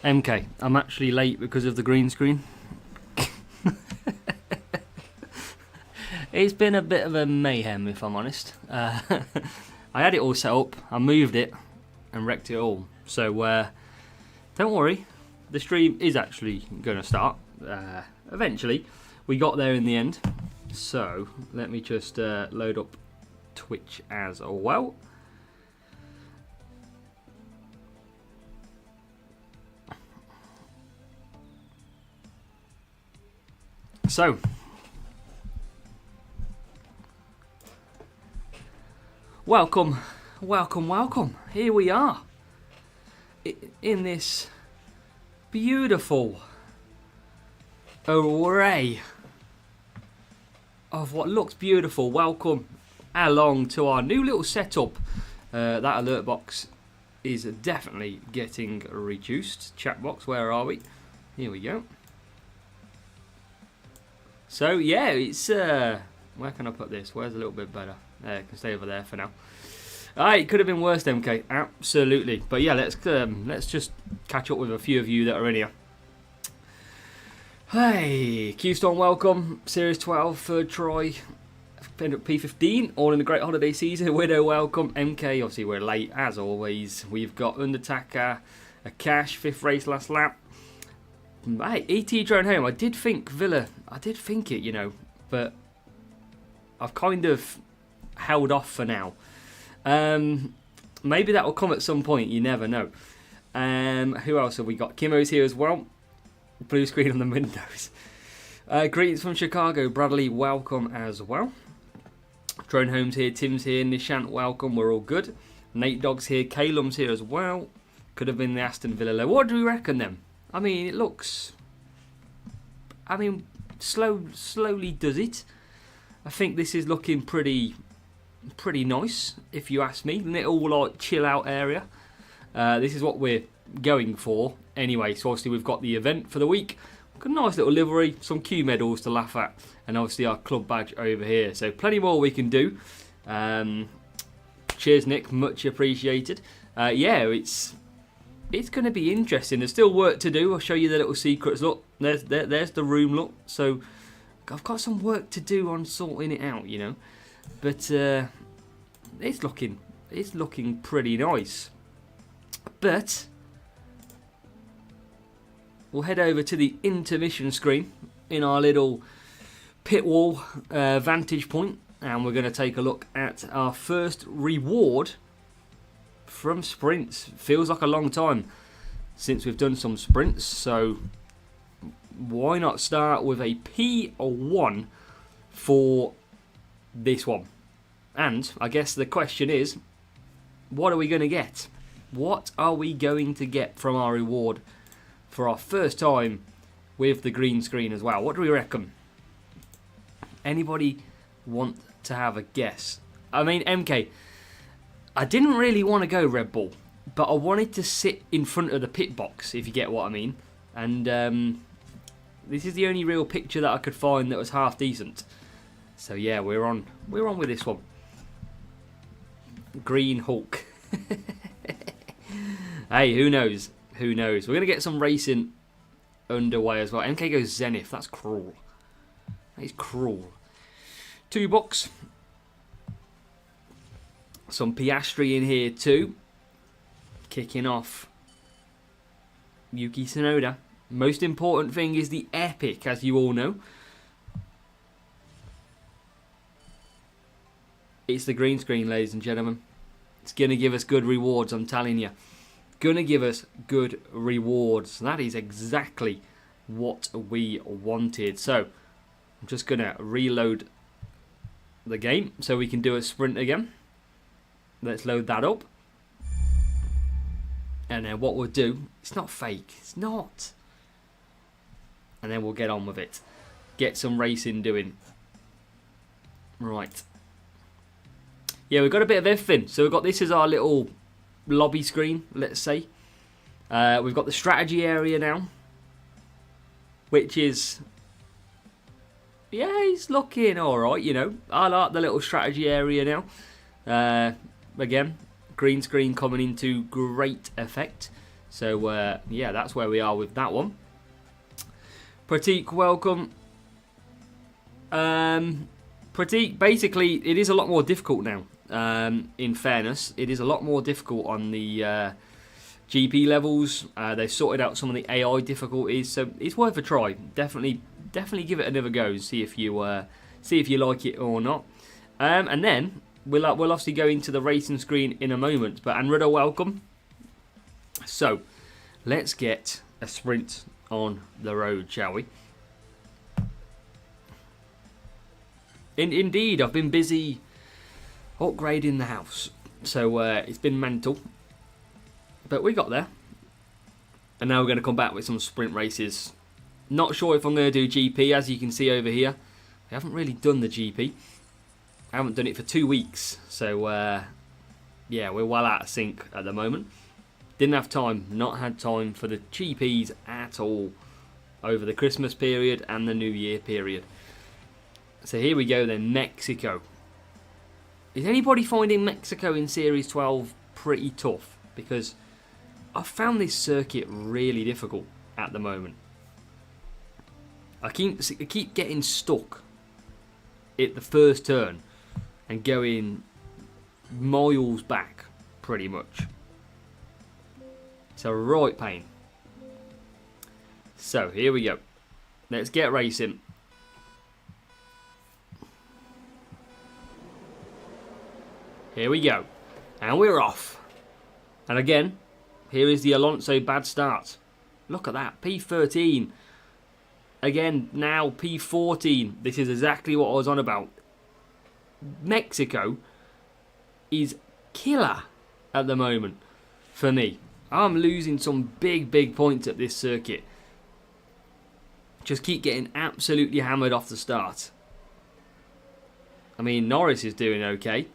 MK, I'm actually late because of the green screen. It's been a bit of a mayhem, if I'm honest. I had it all set up, I moved it and wrecked it all. So don't worry, the stream is actually going to start eventually. We got there in the end. So let me just load up Twitch as well. So, welcome. Here we are in this beautiful array of what looks beautiful. Welcome along to our new little setup. That alert box is definitely getting reduced. Chat box, where are we? Here we go. So yeah, it's where can I put this? Where's a little bit better? There, it can stay over there for now. It could have been worse, MK. Absolutely. But yeah, let's just catch up with a few of you that are in here. Hey, Q-Stone, welcome. Series 12 for Troy. P15, all in the great holiday season. Widow, welcome. MK, obviously we're late as always. We've got Undertaker, a Cash, 5th race, last lap. Hey, ET drone home. I did think Villa. I did think it, you know, but I've kind of held off for now. Maybe that will come at some point. You never know. Who else have we got? Kimo's here as well. Blue screen on the windows. Greetings from Chicago. Bradley, welcome as well. Drone Home's here. Tim's here. Nishant, welcome. We're all good. Nate Dogg's here. Calum's here as well. Could have been the Aston Villa low. What do we reckon then? I mean, it looks... I mean, slowly does it. I think this is looking pretty nice, if you ask me. Little, like, chill-out area. This is what we're going for. Anyway, so obviously we've got the event for the week. Got a nice little livery, some Q medals to laugh at, and obviously our club badge over here. So plenty more we can do. Cheers, Nick. Much appreciated. Yeah, it's going to be interesting. There's still work to do. I'll show you the little secrets. Look, there's the room. Look, so I've got some work to do on sorting it out, you know. But it's looking pretty nice. But we'll head over to the intermission screen in our little pit wall vantage point, and we're going to take a look at our first reward from sprints. Feels like a long time since we've done some sprints, so why not start with a P1 for this one? And I guess the question is, what are we going to get? What are we going to get from our reward for our first time with the green screen as well? What do we reckon? Anybody want to have a guess? I mean, MK, I didn't really want to go Red Bull, but I wanted to sit in front of the pit box, if you get what I mean. And this is the only real picture that I could find that was half decent. So yeah, we're on with this one. Green Hulk. Hey, who knows? Who knows? We're going to get some racing underway as well. MK goes Zenith. That's cruel. That is cruel. $2. Some Piastri in here too. Kicking off Yuki Tsunoda. Most important thing is the epic, as you all know. It's the green screen, ladies and gentlemen. It's going to give us good rewards, I'm telling you. Going to give us good rewards. That is exactly what we wanted. So, I'm just going to reload the game so we can do a sprint again. Let's load that up. And then what we'll do, it's not fake, it's not. And then we'll get on with it. Get some racing doing. Right. Yeah, we've got a bit of everything. So we've got this as our little lobby screen, let's say. We've got the strategy area now. Which is... yeah, it's looking alright, you know. I like the little strategy area now. Again, green screen coming into great effect. So, yeah, that's where we are with that one. Pratik, welcome. Pratik, basically, it is a lot more difficult now. In fairness, it is a lot more difficult on the GP levels. They've sorted out some of the AI difficulties, so it's worth a try. Definitely give it another go. See if you like it or not. And then we'll obviously go into the racing screen in a moment. But Anruda, welcome. So let's get a sprint on the road, shall we? Indeed, I've been busy upgrading the house, so it's been mental. But we got there. And now we're going to come back with some sprint races. Not sure if I'm going to do GP, as you can see over here. I haven't really done the GP. I haven't done it for 2 weeks. So, yeah, we're well out of sync at the moment. Didn't have time, not had time for the GPs at all over the Christmas period and the New Year period. So here we go then, Mexico. Is anybody finding Mexico in Series 12 pretty tough? Because I found this circuit really difficult at the moment. I keep getting stuck at the first turn and going miles back, pretty much. It's a right pain. So, here we go. Let's get racing. Here we go. And we're off. And again, here is the Alonso bad start. Look at that, P13. Again, now P14. This is exactly what I was on about. Mexico is killer at the moment for me. I'm losing some big points at this circuit. Just keep getting absolutely hammered off the start. I mean, Norris is doing okay.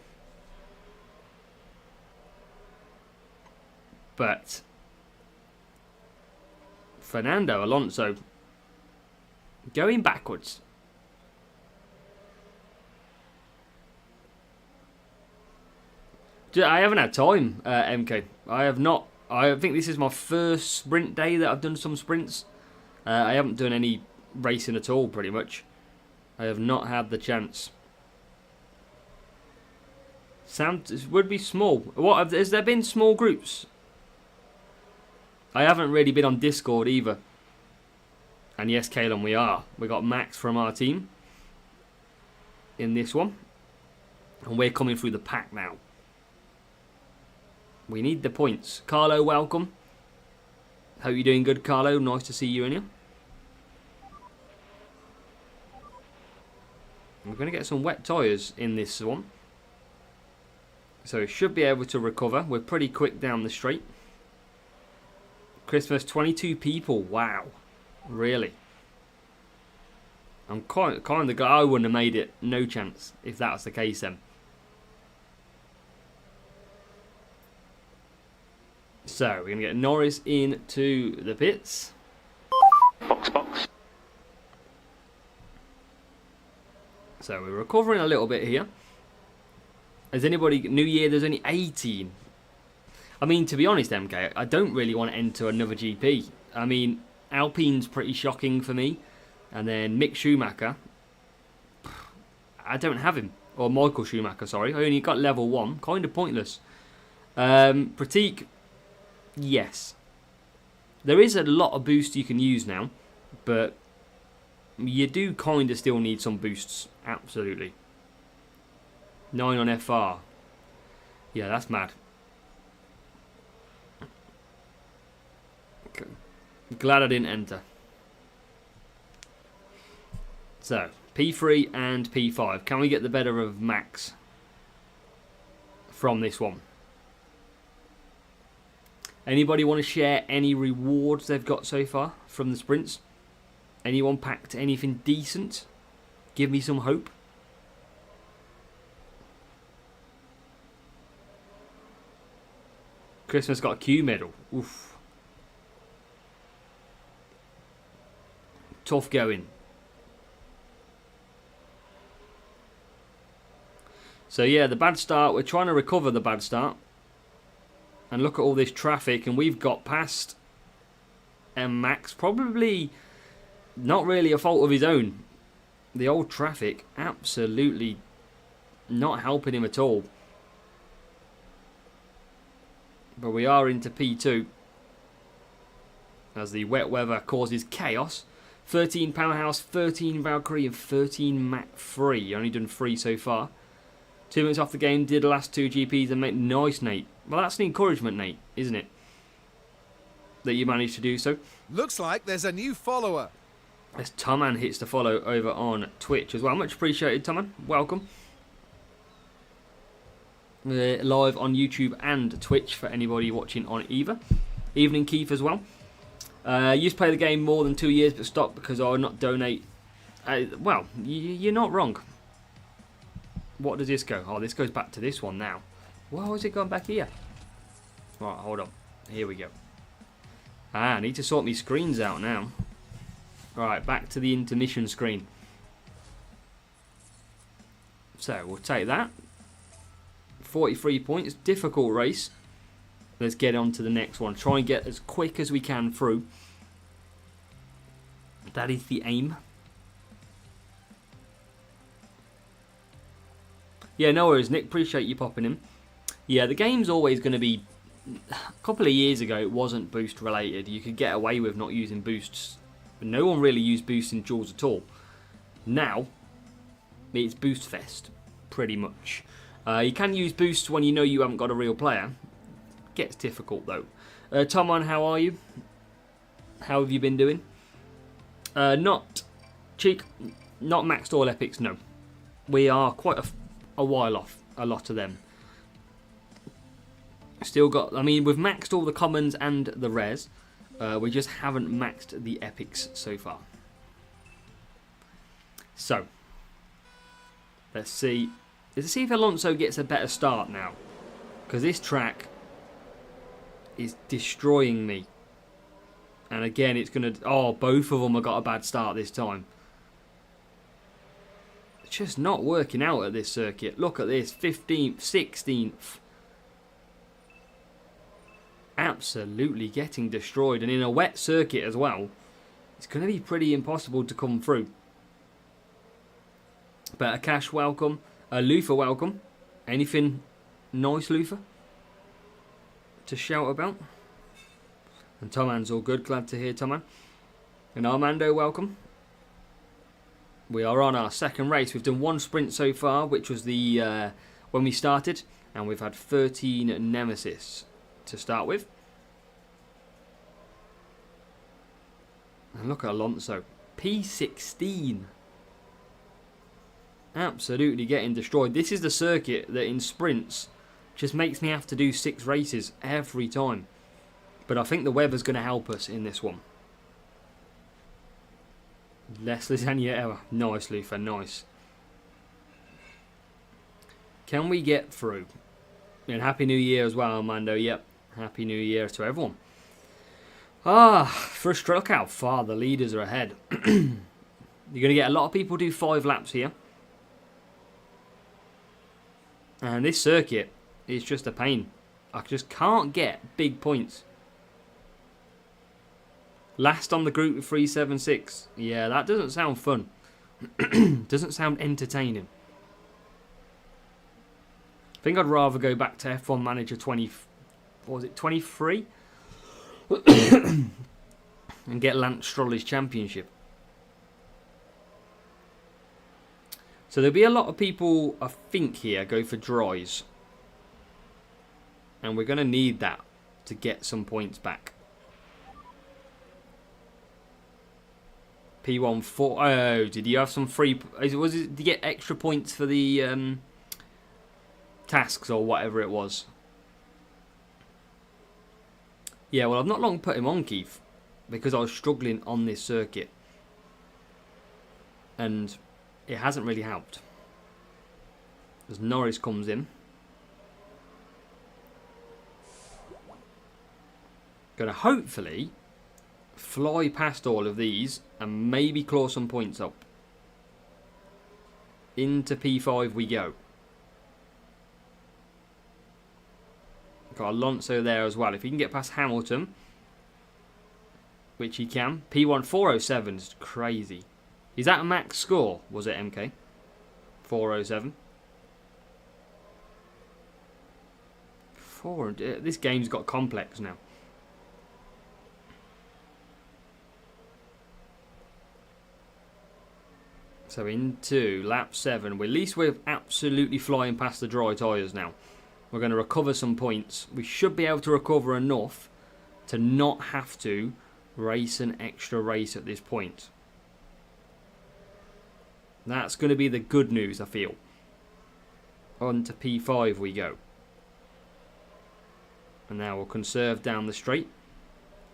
But Fernando Alonso going backwards. I haven't had time, MK. I have not. I think this is my first sprint day that I've done some sprints. I haven't done any racing at all, pretty much. I have not had the chance. Sam, would be small. What has there been small groups? I haven't really been on Discord either. And yes, Kalen, we are. We got Max from our team in this one. And we're coming through the pack now. We need the points. Carlo, welcome. Hope you're doing good, Carlo. Nice to see you in here. We're going to get some wet tyres in this one. So we should be able to recover. We're pretty quick down the straight. Christmas, 22 people. Wow. Really? I'm kind of glad I wouldn't have made it. No chance if that was the case then. So, we're going to get Norris into the pits. Box. So, we're recovering a little bit here. Has anybody... New Year, there's only 18. I mean, to be honest, MK, I don't really want to enter another GP. I mean, Alpine's pretty shocking for me. And then Mick Schumacher. I don't have him. Or Michael Schumacher, sorry. I only got level 1. Kind of pointless. Pratik... Yes. There is a lot of boosts you can use now, but you do kind of still need some boosts. Absolutely. 9 on FR. Yeah, that's mad. Okay. Glad I didn't enter. So, P3 and P5. Can we get the better of Max from this one? Anybody want to share any rewards they've got so far from the sprints? Anyone packed anything decent? Give me some hope. Christmas got a Q medal. Oof. Tough going. So yeah, the bad start. We're trying to recover the bad start. And look at all this traffic, and we've got past Max, probably not really a fault of his own. The old traffic absolutely not helping him at all. But we are into P2 as the wet weather causes chaos. 13 Powerhouse, 13 Valkyrie and 13 Mac 3. Only done 3 so far. 2 minutes off the game, did the last 2 GPs and make nice, Nate. Well, that's an encouragement, Nate, isn't it? That you managed to do so. Looks like there's a new follower. As Toman hits the follow over on Twitch as well. Much appreciated, Toman. Welcome. Live on YouTube and Twitch for anybody watching on either. Evening Keith as well. Used to play the game more than 2 years but stopped because I would not donate. Well, you're not wrong. What does this go? Oh, this goes back to this one now. Why is it going back here? Right, hold on. Here we go. I need to sort my screens out now. Right, back to the intermission screen. So, we'll take that. 43 points. Difficult race. Let's get on to the next one. Try and get as quick as we can through. That is the aim. Yeah, no worries, Nick. Appreciate you popping in. Yeah, the game's always going to be... A couple of years ago, it wasn't boost related. You could get away with not using boosts. But no one really used boosts in Duels at all. Now, it's boost fest, pretty much. You can use boosts when you know you haven't got a real player. Gets difficult though. Tomon, how are you? How have you been doing? Not maxed all epics, no. We are quite a while off a lot of them. Still got, I mean, we've maxed all the commons and the rares. We just haven't maxed the epics so far. So, let's see. Let's see if Alonso gets a better start now. Because this track is destroying me. And again, it's going to... Oh, both of them have got a bad start this time. It's just not working out at this circuit. Look at this. 15th, 16th. Absolutely getting destroyed. And in a wet circuit as well. It's going to be pretty impossible to come through. But Akash, welcome. Lufa, welcome. Anything nice, Lufa, to shout about? And Toman's all good. Glad to hear, Toman. And Armando, welcome. We are on our second race. We've done 1 sprint so far, which was the when we started. And we've had 13 Nemesis to start with. And look at Alonso. P16. Absolutely getting destroyed. This is the circuit that in sprints just makes me have to do 6 races every time. But I think the weather's going to help us in this one. Less lasagna ever. Nice, Lufa. Nice. Can we get through? And Happy New Year as well, Armando. Yep. Happy New Year to everyone. First look how far the leaders are ahead. You're going to get a lot of people do 5 laps here. And this circuit is just a pain. I just can't get big points. Last on the group with 376. Yeah, that doesn't sound fun. Doesn't sound entertaining. I think I'd rather go back to F1 Manager 20... What was it? 23? And get Lance Stroll's championship. So there'll be a lot of people, I think, here go for dries. And we're going to need that to get some points back. P14. Oh, did you have some free... Did you get extra points for the tasks or whatever it was? Yeah, well, I've not long put him on, Keith. Because I was struggling on this circuit. And... it hasn't really helped. As Norris comes in. Gonna hopefully fly past all of these and maybe claw some points up. Into P5 we go. Got Alonso there as well. If he can get past Hamilton, which he can. P1 407 is crazy. Is that a max score? Was it MK? 407. This game's got complex now. So into lap 7. At least we're absolutely flying past the dry tyres now. We're going to recover some points. We should be able to recover enough to not have to race an extra race at this point. That's going to be the good news, I feel. On to P5 we go. And now we'll conserve down the straight.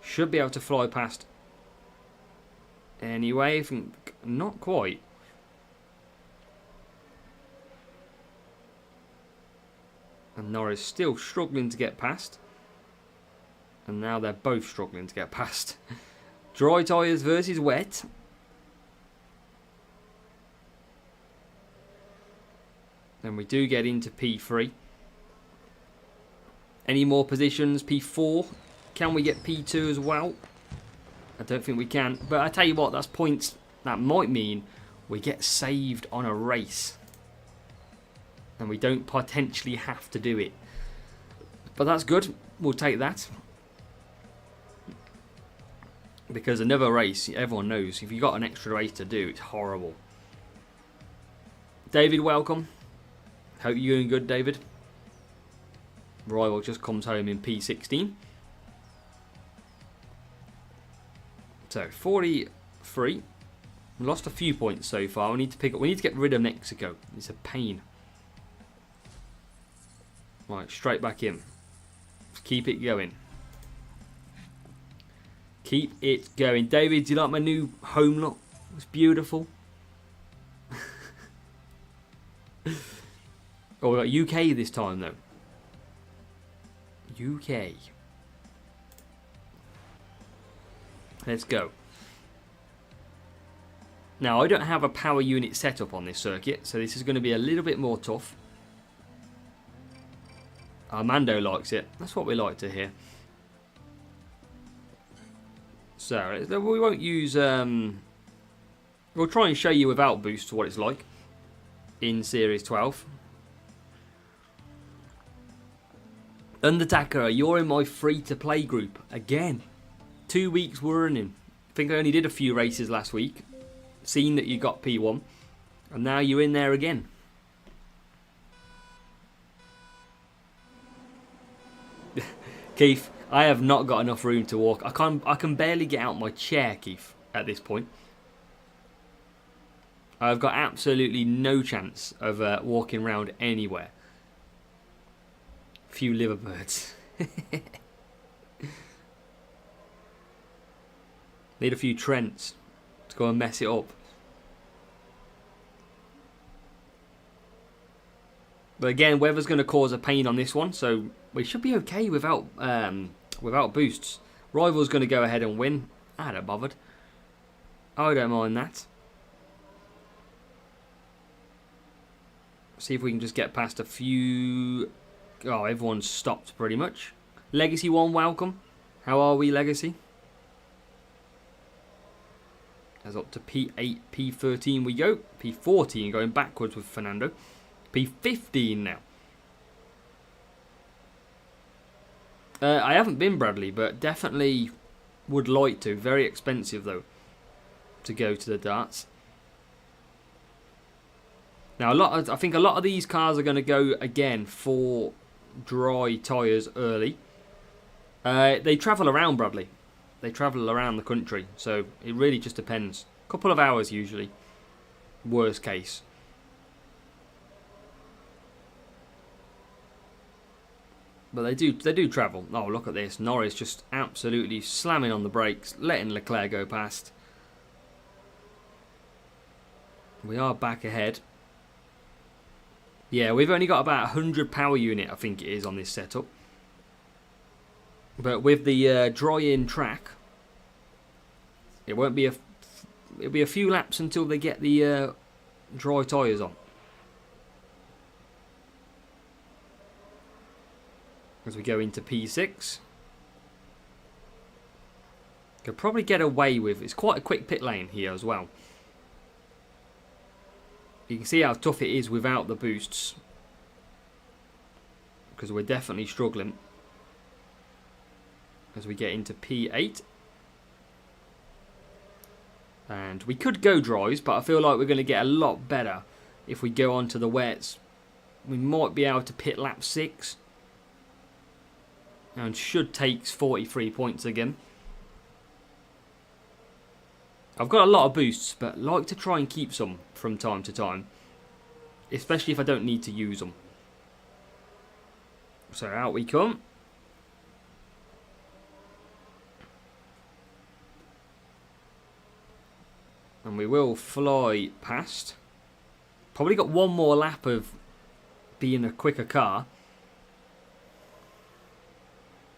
Should be able to fly past anyway. Not quite. And Norris still struggling to get past. And now they're both struggling to get past. Dry tyres versus wet. And we do get into P3. Any more positions? P4. Can we get P2 as well? I don't think we can. But I tell you what, that's points that might mean we get saved on a race. And we don't potentially have to do it. But that's good. We'll take that. Because another race, everyone knows, if you've got an extra race to do, it's horrible. David, welcome. Hope you're doing good, David. Rival just comes home in P16. So, 43. We lost a few points so far. We need to pick up. We need to get rid of Mexico. It's a pain. Right, straight back in. Let's keep it going. Keep it going. David, do you like my new home look? It's beautiful. Oh, we got UK this time, though. UK. Let's go. Now, I don't have a power unit set up on this circuit, so this is going to be a little bit more tough. Armando likes it. That's what we like to hear. So, we won't use... we'll try and show you without boost what it's like in Series 12. Undertaker, you're in my free-to-play group again. 2 weeks running. I think I only did a few races last week. Seen that you got P1. And now you're in there again. Keith, I have not got enough room to walk. I can barely get out my chair, Keith, at this point. I've got absolutely no chance of walking around anywhere. Few liverbirds. Need a few Trents to go and mess it up. But again, weather's going to cause a pain on this one, so we should be okay without boosts. Rival's going to go ahead and win. I don't bothered. I don't mind that. See if we can just get past a few... Oh, everyone's stopped pretty much. Legacy 1, welcome. How are we, Legacy? As up to P8, P13 we go. P14 going backwards with Fernando. P15 now. I haven't been, Bradley, but definitely would like to. Very expensive, though, to go to the darts. Now, I think a lot of these cars are going to go, again, for dry tyres early. They travel around, Bradley. They travel around the country, so it really just depends. A couple of hours, usually. Worst case. But they do travel. Oh, look at this. Norris just absolutely slamming on the brakes, letting Leclerc go past. We are back ahead. Yeah, we've only got about 100 power unit, I think it is, on this setup. But with the dry-in track, it won't be it'll be a few laps until they get the dry tyres on. as we go into P6. Could probably get away with, it's quite a quick pit lane here as well. You can see how tough it is without the boosts, because we're definitely struggling as we get into P8. And we could go dries, but I feel like we're going to get a lot better if we go on to the wets. We might be able to pit lap 6. And should take 43 points again. I've got a lot of boosts, but like to try and keep some from time to time. Especially if I don't need to use them. So out we come. And we will fly past. Probably got one more lap of being a quicker car.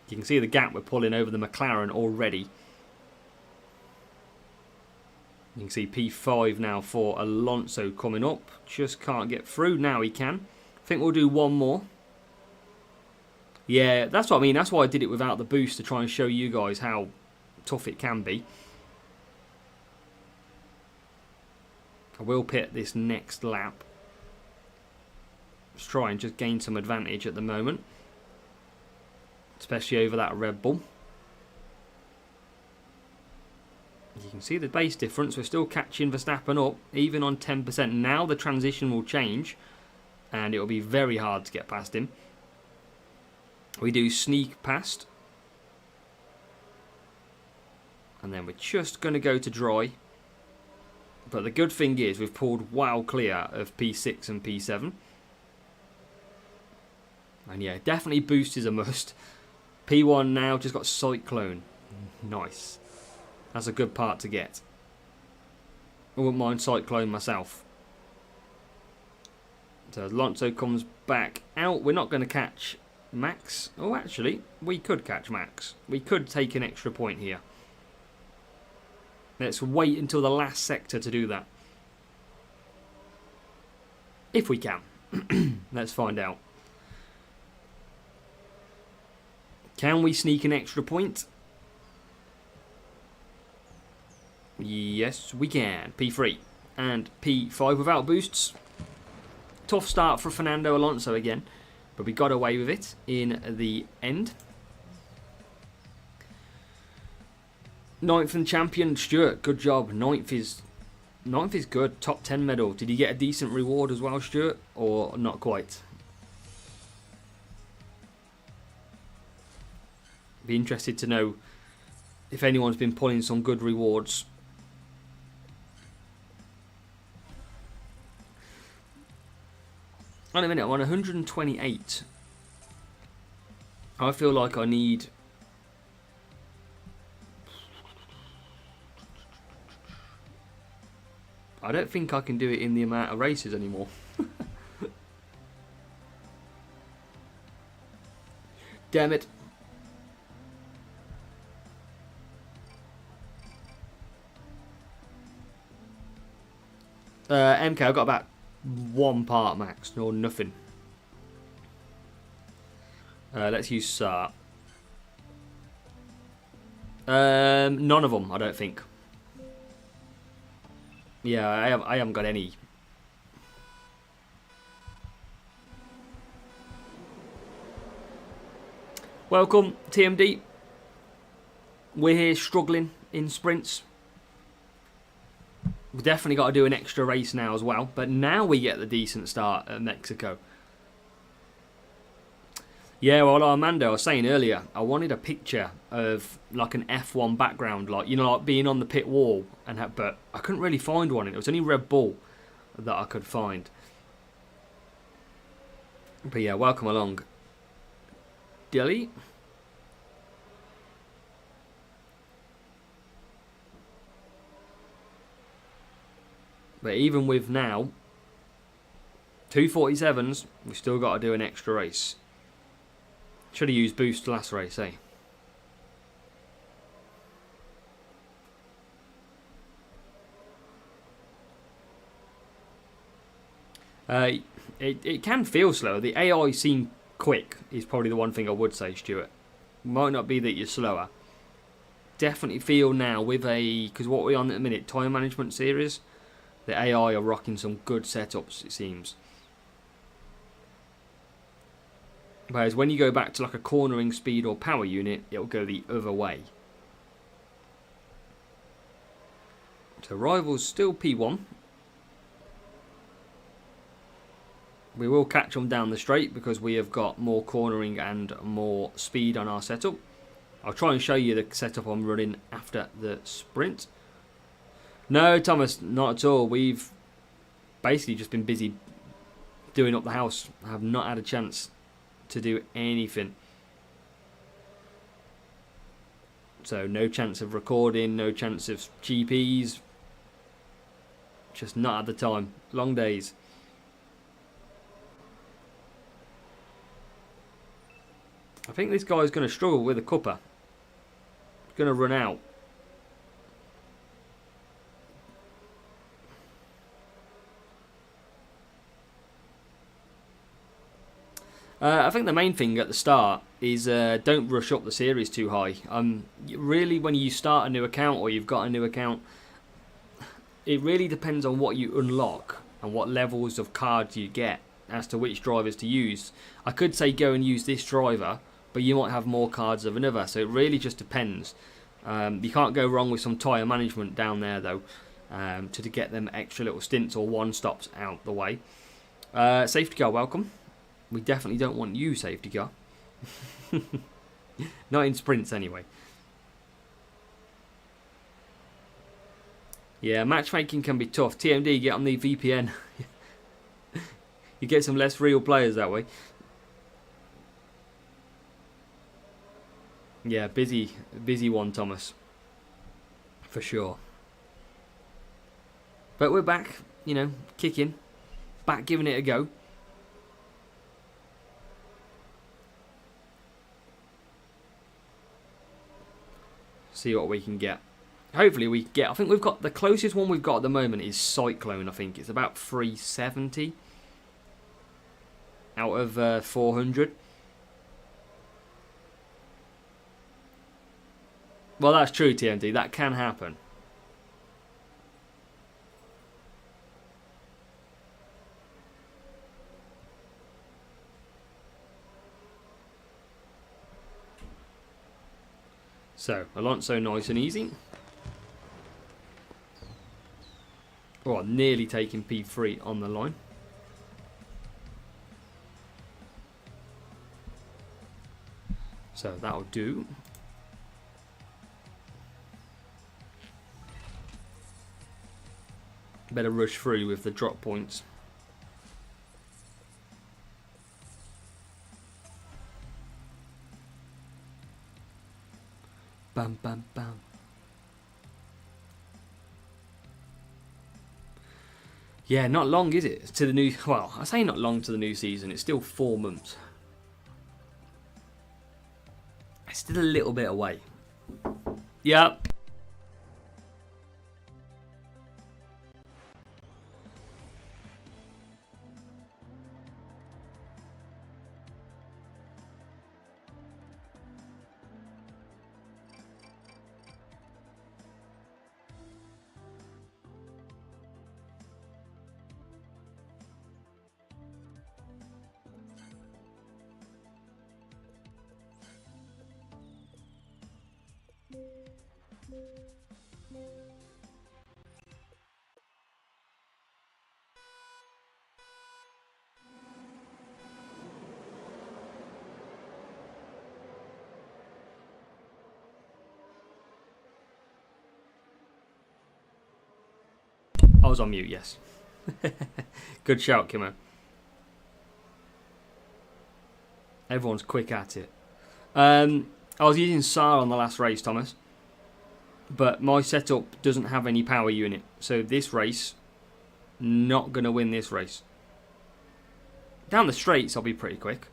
You can see the gap we're pulling over the McLaren already. You can see P5 now for Alonso coming up. Just can't get through. Now he can. I think we'll do one more. Yeah, that's what I mean. That's why I did it without the boost, to try and show you guys how tough it can be. I will pit this next lap. Let's try and just gain some advantage at the moment. Especially over that Red Bull. You can see the base difference. We're still catching Verstappen up, even on 10%. Now the transition will change, and it will be very hard to get past him. We do sneak past. And then we're just going to go to dry. But the good thing is we've pulled well clear of P6 and P7. And yeah, definitely boost is a must. P1 now just got Cyclone. Nice. That's a good part to get. I wouldn't mind Cyclone myself. So Alonso comes back out. We're not going to catch Max. Oh, actually, we could catch Max. We could take an extra point here. Let's wait until the last sector to do that. If we can. Let's find out. Can we sneak an extra point? Yes, we can. P3 and P5 without boosts. Tough start for Fernando Alonso again, but we got away with it in the end. 9th and champion, Stuart. Good job. 9th is good. Top 10 medal. Did you get a decent reward as well, Stuart, or not quite? Be interested to know if anyone's been pulling some good rewards. Wait a minute, I'm on 128. I feel like I need... I don't think I can do it in the amount of races anymore. Damn it. MK, I've got about one part max, or nothing. Let's use SAR. None of them, I don't think. Yeah, I haven't got any. Welcome, TMD. We're here struggling in sprints. We've definitely got to do an extra race now as well. But now we get the decent start at Mexico. Yeah, well, Armando, I was saying earlier, I wanted a picture of like an F1 background, like, you know, like being on the pit wall, but I couldn't really find one. It was only Red Bull that I could find. But yeah, welcome along, Dilly. But even with now 247s, we've still got to do an extra race. Should have used boost last race, eh? It can feel slow. The AI seem quick is probably the one thing I would say, Stuart. Might not be that you're slower. Definitely feel now with because what we're on at the minute, time management series, the AI are rocking some good setups, it seems. Whereas when you go back to like a cornering speed or power unit, it'll go the other way. So Rivals still P1. We will catch them down the straight because we have got more cornering and more speed on our setup. I'll try and show you the setup I'm running after the sprint. No, Thomas, not at all. We've basically just been busy doing up the house. I have not had a chance to do anything. So no chance of recording, no chance of GPs. Just not at the time. Long days. I think this guy's going to struggle with a cuppa. He's going to run out. I think the main thing at the start is don't rush up the series too high. Really, when you start a new account or you've got a new account, it really depends on what you unlock and what levels of cards you get as to which drivers to use. I could say go and use this driver, but you might have more cards of another, so it really just depends. You can't go wrong with some tyre management down there though, to get them extra little stints or one stops out the way. Safety car, welcome. We definitely don't want you, safety car. Not in sprints anyway. Yeah, matchmaking can be tough. TMD, get on the VPN. You get some less real players that way. Yeah, busy one, Thomas. For sure. But we're back, you know, kicking. Back giving it a go. See what we can get. Hopefully we get, I think we've got, the closest one we've got at the moment is Cyclone, I think. It's about 370 out of 400. Well, that's true, TMD. That can happen. So, Alonso nice and easy. Oh, nearly taking P3 on the line. So, that'll do. Better rush through with the drop points. Bam, bam, bam. Yeah, not long, is it? To the new... Well, I say not long to the new season. It's still 4 months. It's still a little bit away. Yep. I was on mute, yes. Good shout, Kimmo. Everyone's quick at it. I was using SAR on the last race, Thomas. But my setup doesn't have any power unit. So this race, not going to win this race. Down the straights, I'll be pretty quick.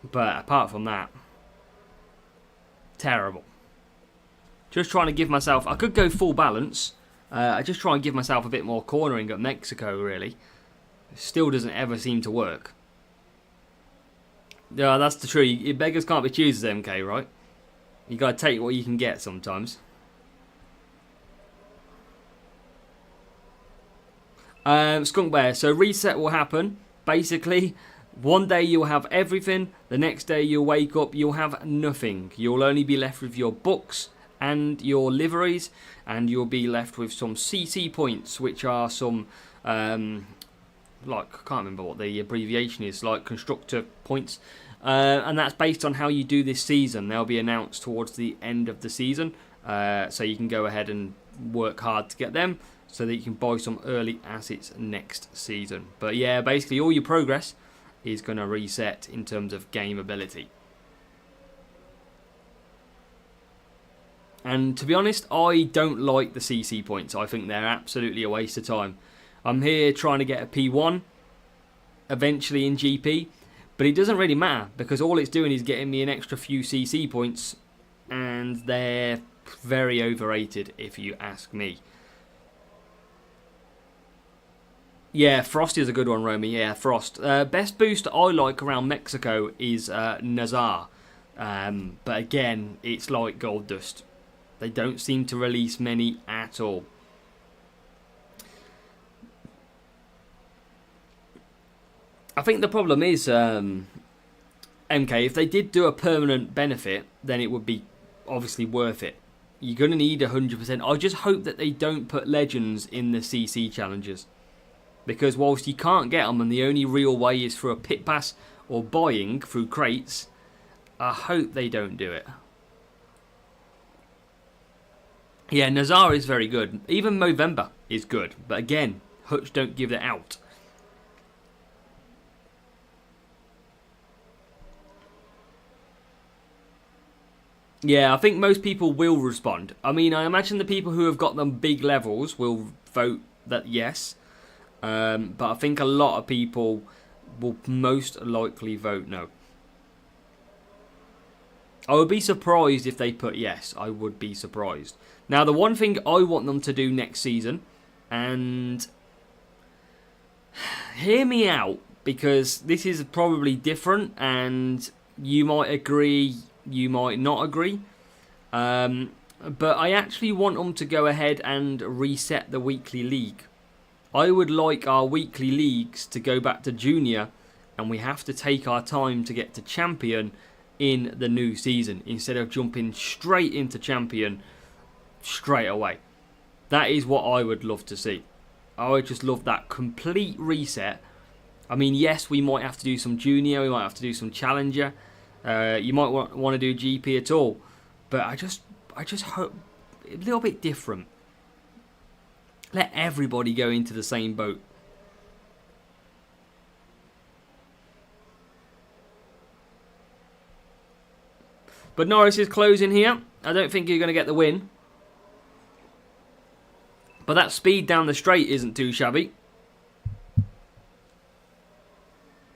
But apart from that, terrible. Just trying to give myself... I could go full balance. I just try and give myself a bit more cornering at Mexico, really. It still doesn't ever seem to work. Yeah, that's the truth. Beggars can't be choosers, MK, right? You gotta take what you can get sometimes. Skunk Bear. So reset will happen. Basically, one day you'll have everything. The next day you'll wake up, you'll have nothing. You'll only be left with your books and your liveries, and you'll be left with some CC points, which are some, like, I can't remember what the abbreviation is, like constructor points. And that's based on how you do this season. They'll be announced towards the end of the season. So you can go ahead and work hard to get them so that you can buy some early assets next season. But yeah, basically all your progress is going to reset in terms of game ability. And to be honest, I don't like the CC points. I think they're absolutely a waste of time. I'm here trying to get a P1 eventually in GP. But it doesn't really matter, because all it's doing is getting me an extra few CC points, and they're very overrated if you ask me. Yeah, Frost is a good one, Romy. Yeah, Frost. Best boost I like around Mexico is Nazar. But again, it's like Gold Dust. They don't seem to release many at all. I think the problem is, MK, if they did do a permanent benefit, then it would be obviously worth it. You're going to need 100%. I just hope that they don't put legends in the CC challenges. Because whilst you can't get them and the only real way is through a pit pass or buying through crates, I hope they don't do it. Yeah, Nazar is very good. Even Movember is good. But again, Hutch don't give it out. Yeah, I think most people will respond. I mean, I imagine the people who have got them big levels will vote that yes. But I think a lot of people will most likely vote no. I would be surprised if they put yes. I would be surprised. Now, the one thing I want them to do next season, and hear me out, because this is probably different, and you might agree, you might not agree. But I actually want them to go ahead and reset the weekly league. I would like our weekly leagues to go back to junior, and we have to take our time to get to champion in the new season instead of jumping straight into champion straight away. That is what I would love to see. I would just love that complete reset. I mean, yes, we might have to do some junior, we might have to do some challenger. You might want to do GP at all, but I just hope a little bit different. Let everybody go into the same boat. But Norris is closing here. I don't think you're going to get the win. But that speed down the straight isn't too shabby.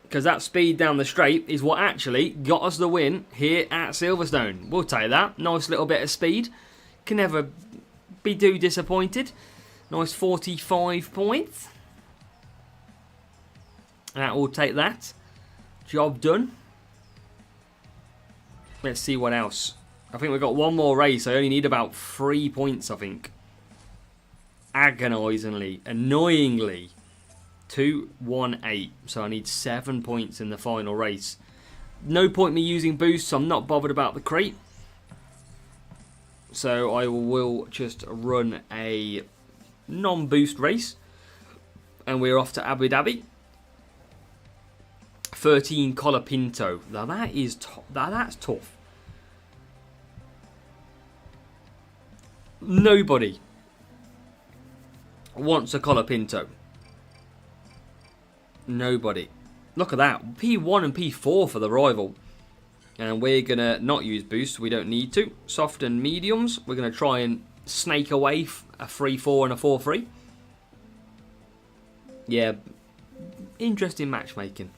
Because that speed down the straight is what actually got us the win here at Silverstone. We'll take that. Nice little bit of speed. Can never be too disappointed. Nice 45 points. That will take that. Job done. Let's see what else. I think we've got one more race. I only need about 3 points, I think. Agonisingly, annoyingly. 2-1-8. So I need 7 points in the final race. No point me using boosts. So I'm not bothered about the crate. So I will just run a non-boost race. And we're off to Abu Dhabi. 13 Colapinto. Now that is that's tough. Nobody wants a Colapinto. Nobody. Look at that. P1 and P4 for the rival. And we're going to not use boosts. We don't need to. Soft and mediums. We're going to try and snake away a 3-4 and a 4-3. Yeah. Interesting matchmaking.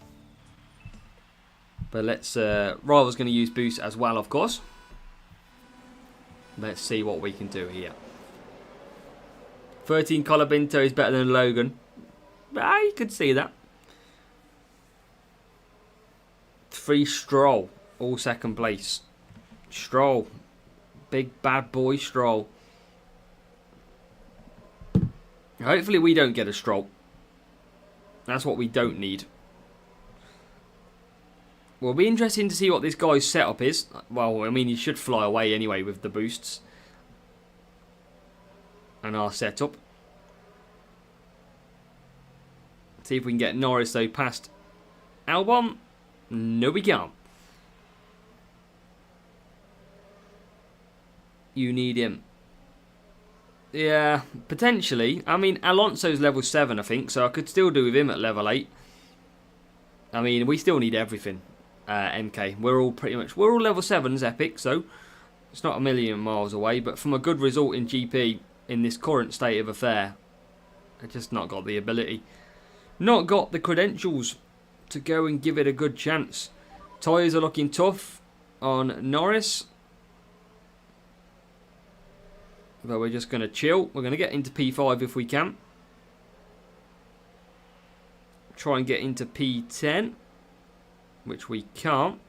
But let's... Rival's going to use boost as well, of course. Let's see what we can do here. 13 Colapinto is better than Logan. You could see that. 3 Stroll, all second place. Stroll. Big bad boy Stroll. Hopefully we don't get a Stroll. That's what we don't need. Well, it'll be interesting to see what this guy's setup is. Well, I mean, he should fly away anyway with the boosts. And our setup. See if we can get Norris, though, past Albon. No, we can't. You need him. Yeah, potentially. I mean, Alonso's level 7, I think, so I could still do with him at level 8. I mean, we still need everything. MK. We're all level 7s, Epic, so it's not a million miles away, but from a good result in GP in this current state of affair, I've just not got the ability. Not got the credentials to go and give it a good chance. Tyres are looking tough on Norris. But we're just going to chill. We're going to get into P5 if we can. Try and get into P10. Which we can't.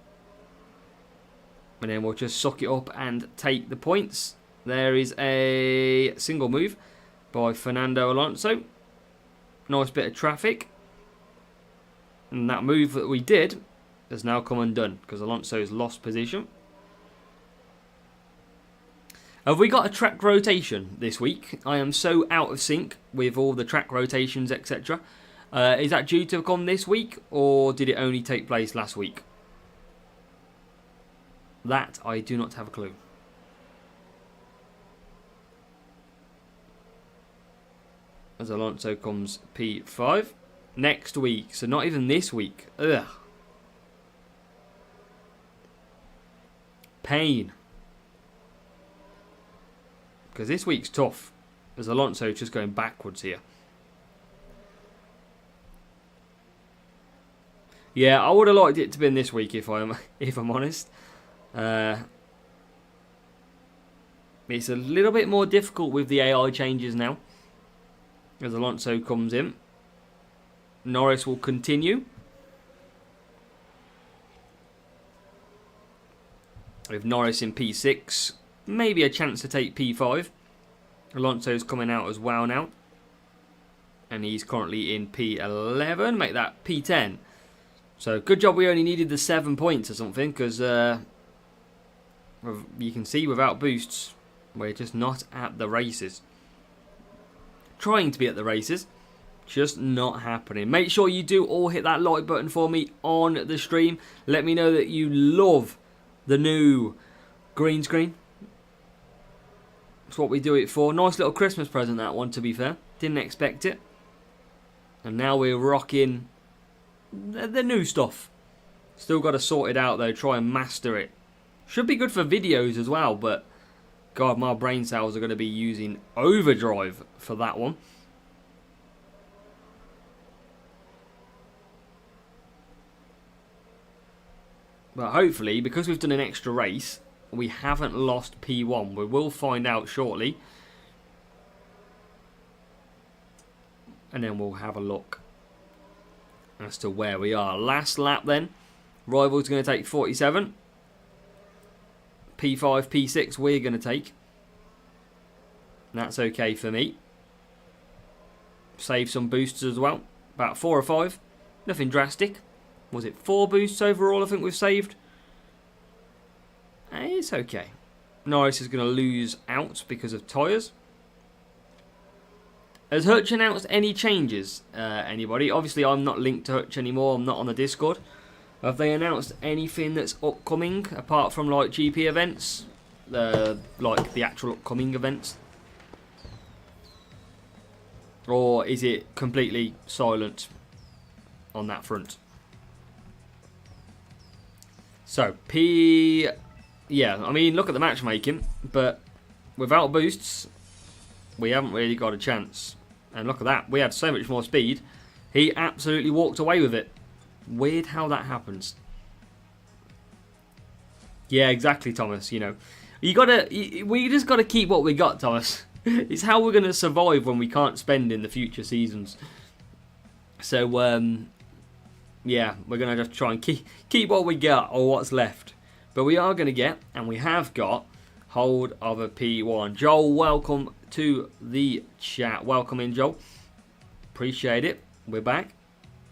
And then we'll just suck it up and take the points. There is a single move by Fernando Alonso. Nice bit of traffic. And that move that we did has now come undone because Alonso's lost position. Have we got a track rotation this week? I am so out of sync with all the track rotations, etc. Is that due to come this week, or did it only take place last week? That I do not have a clue. As Alonso comes P5. Next week, so not even this week. Ugh. Pain. Because this week's tough. As Alonso just going backwards here. Yeah, I would have liked it to be in this week if I'm honest. It's a little bit more difficult with the AI changes now. As Alonso comes in. Norris will continue. With Norris in P6. Maybe a chance to take P5. Alonso's coming out as well now. And he's currently in P11. Make that P10. So good job we only needed the 7 points or something. Because you can see without boosts, we're just not at the races. Trying to be at the races. Just not happening. Make sure you do all hit that like button for me on the stream. Let me know that you love the new green screen. That's what we do it for. Nice little Christmas present, that one, to be fair. Didn't expect it. And now we're rocking the new stuff. Still got to sort it out, though. Try and master it. Should be good for videos as well, but God, my brain cells are going to be using overdrive for that one. But hopefully, because we've done an extra race, we haven't lost P1. We will find out shortly. And then we'll have a look as to where we are. Last lap then. Rival's going to take 47. P5, P6 we're going to take. That's okay for me. Save some boosts as well. About 4 or 5. Nothing drastic. Was it 4 boosts overall I think we've saved? It's okay. Norris is going to lose out because of tyres. Has Hutch announced any changes, anybody? Obviously I'm not linked to Hutch anymore. I'm not on the Discord. Have they announced anything that's upcoming apart from like GP events? Like the actual upcoming events? Or is it completely silent on that front? So, yeah, I mean, look at the matchmaking, but without boosts, we haven't really got a chance. And look at that, we had so much more speed, he absolutely walked away with it. Weird how that happens. Yeah, exactly, Thomas, you know. We just gotta keep what we got, Thomas. It's how we're gonna survive when we can't spend in the future seasons. So, yeah, we're going to just try and keep what we got or what's left. But we are going to get, and we have got, hold of a P1. Joel, welcome to the chat. Welcome in, Joel. Appreciate it. We're back.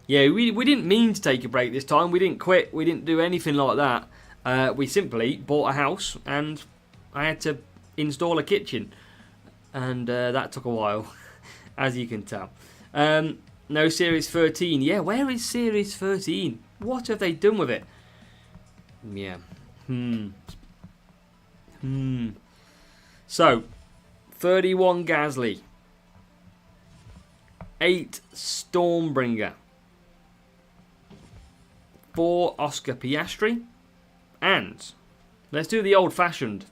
Yeah, we didn't mean to take a break this time. We didn't quit. We didn't do anything like that. We simply bought a house and I had to install a kitchen. And that took a while, as you can tell. No Series 13. Yeah, where is Series 13? What have they done with it? Yeah. So, 31 Gasly. 8 Stormbringer. 4 Oscar Piastri. And let's do the old-fashioned.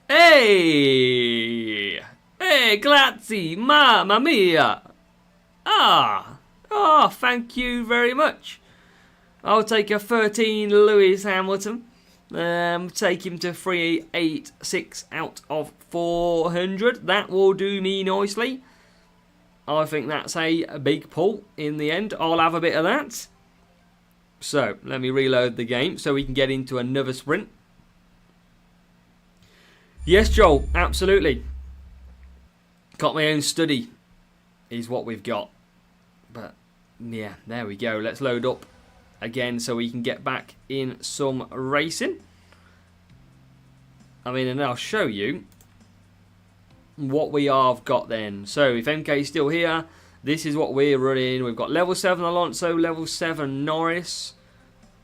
Hey! Hey, grazie, mamma mia! Thank you very much. I'll take a 13 Lewis Hamilton. Take him to 386 out of 400. That will do me nicely. I think that's a big pull in the end. I'll have a bit of that. So, let me reload the game so we can get into another sprint. Yes, Joel, absolutely. Got my own study is what we've got. But, yeah, there we go. Let's load up again so we can get back in some racing. I mean, and I'll show you what we have got then. So, if MK is still here, this is what we're running. We've got level 7 Alonso, level 7 Norris.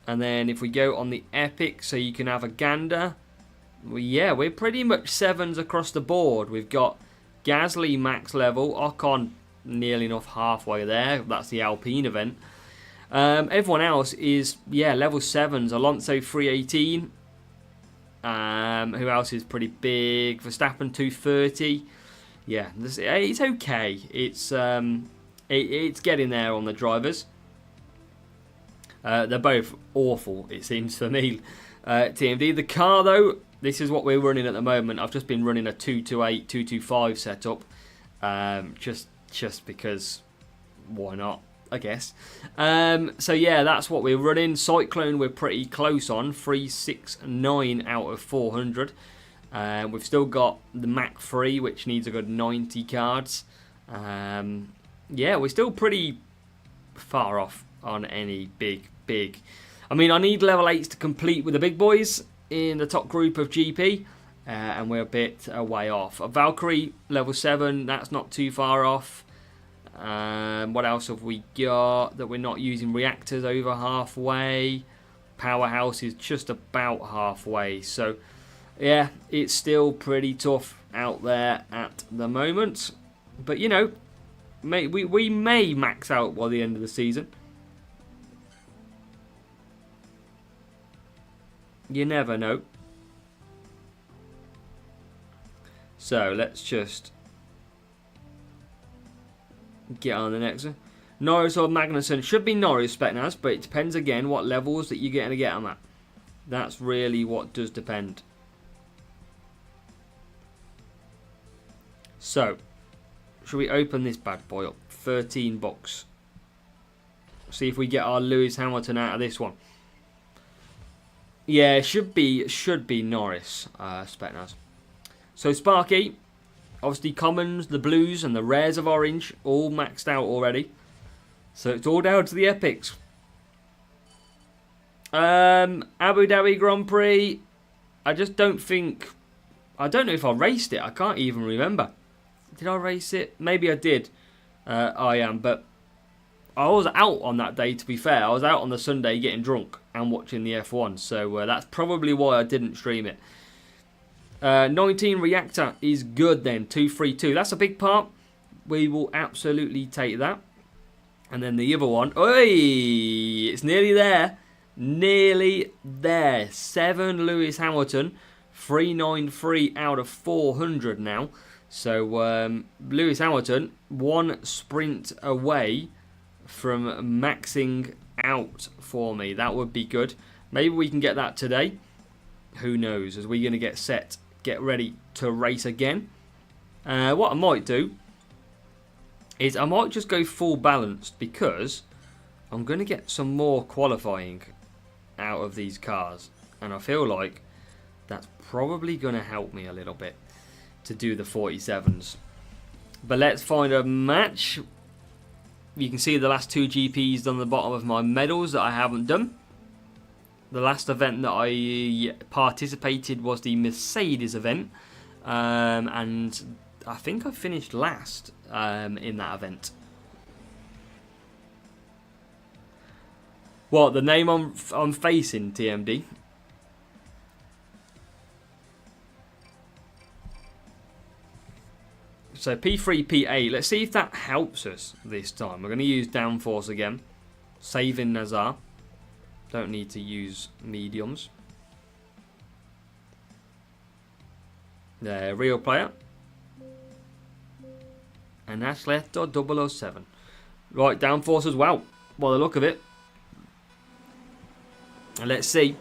And then if we go on the Epic, so you can have a gander. Well, yeah, we're pretty much 7s across the board. We've got Gasly max level, Ocon nearly enough halfway there. That's the Alpine event. Everyone else is, yeah, level 7s. Alonso 318. Who else is pretty big? Verstappen 230. Yeah, it's okay. It's getting there on the drivers. They're both awful, it seems for me. TMD. The car, though, this is what we're running at the moment. I've just been running a 228, 225 setup. Just because, why not, I guess. So yeah, that's what we're running. Cyclone we're pretty close on, 369 out of 400. We've still got the Mach 3, which needs a good 90 cards. Yeah, we're still pretty far off on any big. I mean, I need level 8s to complete with the big boys in the top group of GP. And we're a bit way off. A Valkyrie, level 7, that's not too far off. What else have we got that we're not using? Reactors over halfway. Powerhouse is just about halfway. So, yeah, it's still pretty tough out there at the moment. But, you know, we may max out by the end of the season. You never know. So, let's just get on the next one. Norris or Magnussen. Should be Norris, Spetnaz, but it depends again what levels that you're going to get them at. That's really what does depend. So, should we open this bad boy up? 13 bucks. See if we get our Lewis Hamilton out of this one. Yeah, it should be Norris, Spetnaz. So Sparky, obviously commons, the blues and the rares of orange, all maxed out already. So it's all down to the epics. Abu Dhabi Grand Prix, I just don't think, I don't know if I raced it, I can't even remember. Did I race it? Maybe I did. I am, but I was out on that day, to be fair. I was out on the Sunday getting drunk and watching the F1, so that's probably why I didn't stream it. 19 Reactor is good then, 232. That's a big part. We will absolutely take that. And then the other one, oi, it's nearly there. Nearly there. 7 Lewis Hamilton, 393 out of 400 now. So Lewis Hamilton, 1 sprint away from maxing out for me. That would be good. Maybe we can get that today. Who knows? As we're going to get set, get ready to race again. What I might do is I might just go full balanced because I'm going to get some more qualifying out of these cars. And I feel like that's probably going to help me a little bit to do the 47s. But let's find a match. You can see the last 2 GPs on the bottom of my medals that I haven't done. The last event that I participated was the Mercedes event. And I think I finished last in that event. What, the name I'm facing, TMD? So P3, P8. Let's see if that helps us this time. We're going to use downforce again. Saving Nazar. Don't need to use mediums. There, real player. And that's left 007. Right, downforce as well. By the look of it. And let's see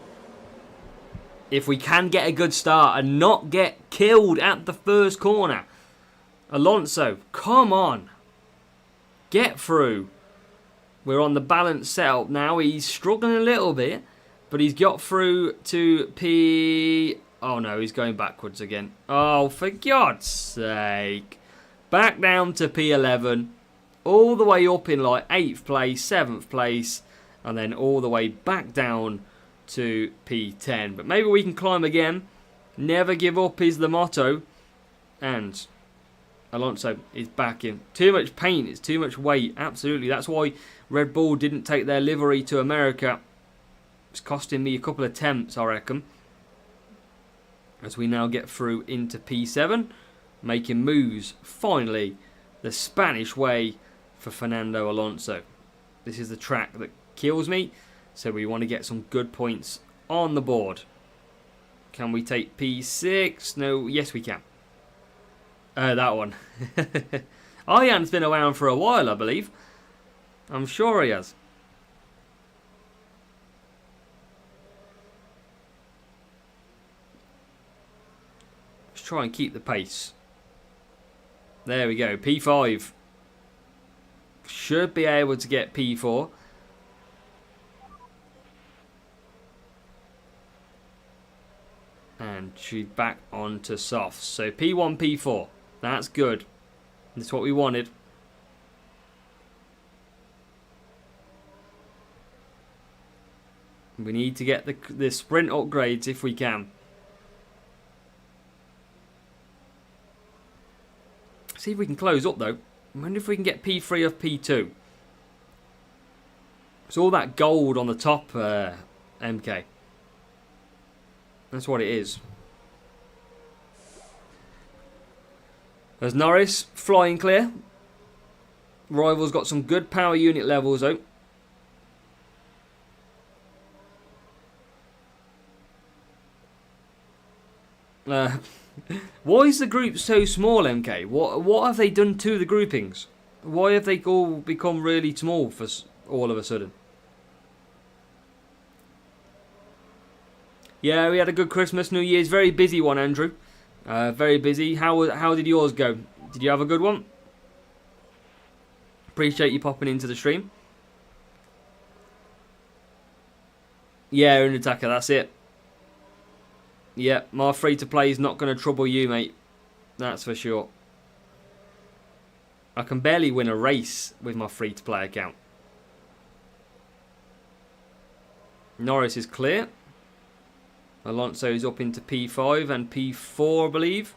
if we can get a good start and not get killed at the first corner. Alonso, come on. Get through. We're on the balance setup now. He's struggling a little bit, but he's got through to P... Oh no, he's going backwards again. Oh, for God's sake. Back down to P11. All the way up in like 8th place, 7th place, and then all the way back down to P10. But maybe we can climb again. Never give up is the motto. And Alonso is back in. Too much paint. It's too much weight. Absolutely. That's why Red Bull didn't take their livery to America. It's costing me a couple of attempts, I reckon. As we now get through into P7. Making moves. Finally, the Spanish way for Fernando Alonso. This is the track that kills me. So we want to get some good points on the board. Can we take P6? No. Yes, we can. That one. Arjan's been around for a while, I believe. I'm sure he has. Let's try and keep the pace. There we go. P5. Should be able to get P4. And she's back onto softs. So P1, P4. That's good. That's what we wanted. We need to get the sprint upgrades if we can. See if we can close up though. I wonder if we can get P3 of P2. It's all that gold on the top, MK. That's what it is. There's Norris flying clear. Rival's got some good power unit levels though. Why is the group so small, MK? What have they done to the groupings? Why have they all become really small for all of a sudden? Yeah, we had a good Christmas, New Year's. Very busy one, Andrew. Very busy. How did yours go? Did you have a good one? Appreciate you popping into the stream. Yeah, an attacker, that's it. Yeah, my free-to-play is not going to trouble you, mate. That's for sure. I can barely win a race with my free-to-play account. Norris is clear. Alonso is up into P5 and P4, I believe.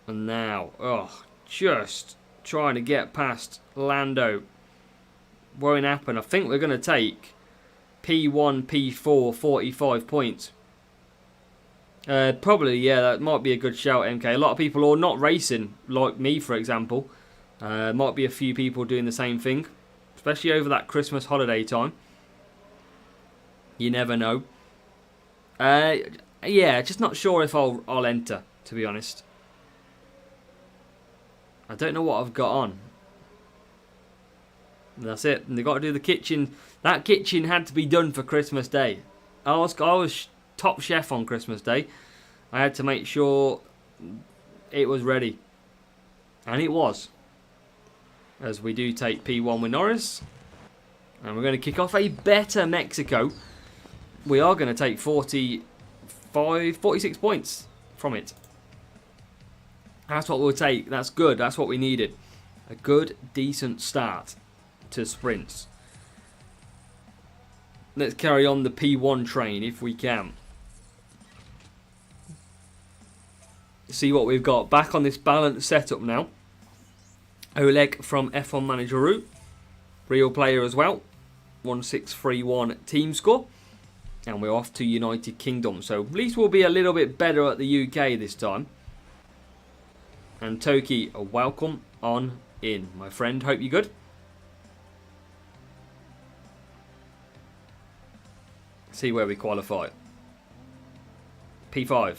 And now, just trying to get past Lando. Won't happen. I think we're going to take P1, P4, 45 points. Probably, yeah, that might be a good shout, MK. A lot of people are not racing, like me, for example. Might be a few people doing the same thing, especially over that Christmas holiday time. You never know. Yeah, just not sure if I'll enter, to be honest. I don't know what I've got on. And that's it. And they've got to do the kitchen. That kitchen had to be done for Christmas Day. I was top chef on Christmas Day. I had to make sure it was ready. And it was. As we do take P1 with Norris. And we're going to kick off a better Mexico. We are going to take 46 points from it. That's what we'll take. That's good. That's what we needed. A good, decent start to sprints. Let's carry on the P1 train if we can. See what we've got. Back on this balanced setup now. Oleg from F1 Manager Route. Real player as well. 1631 team score. And we're off to United Kingdom. So at least we'll be a little bit better at the UK this time. And Toki, welcome on in, my friend. Hope you're good. See where we qualify. P5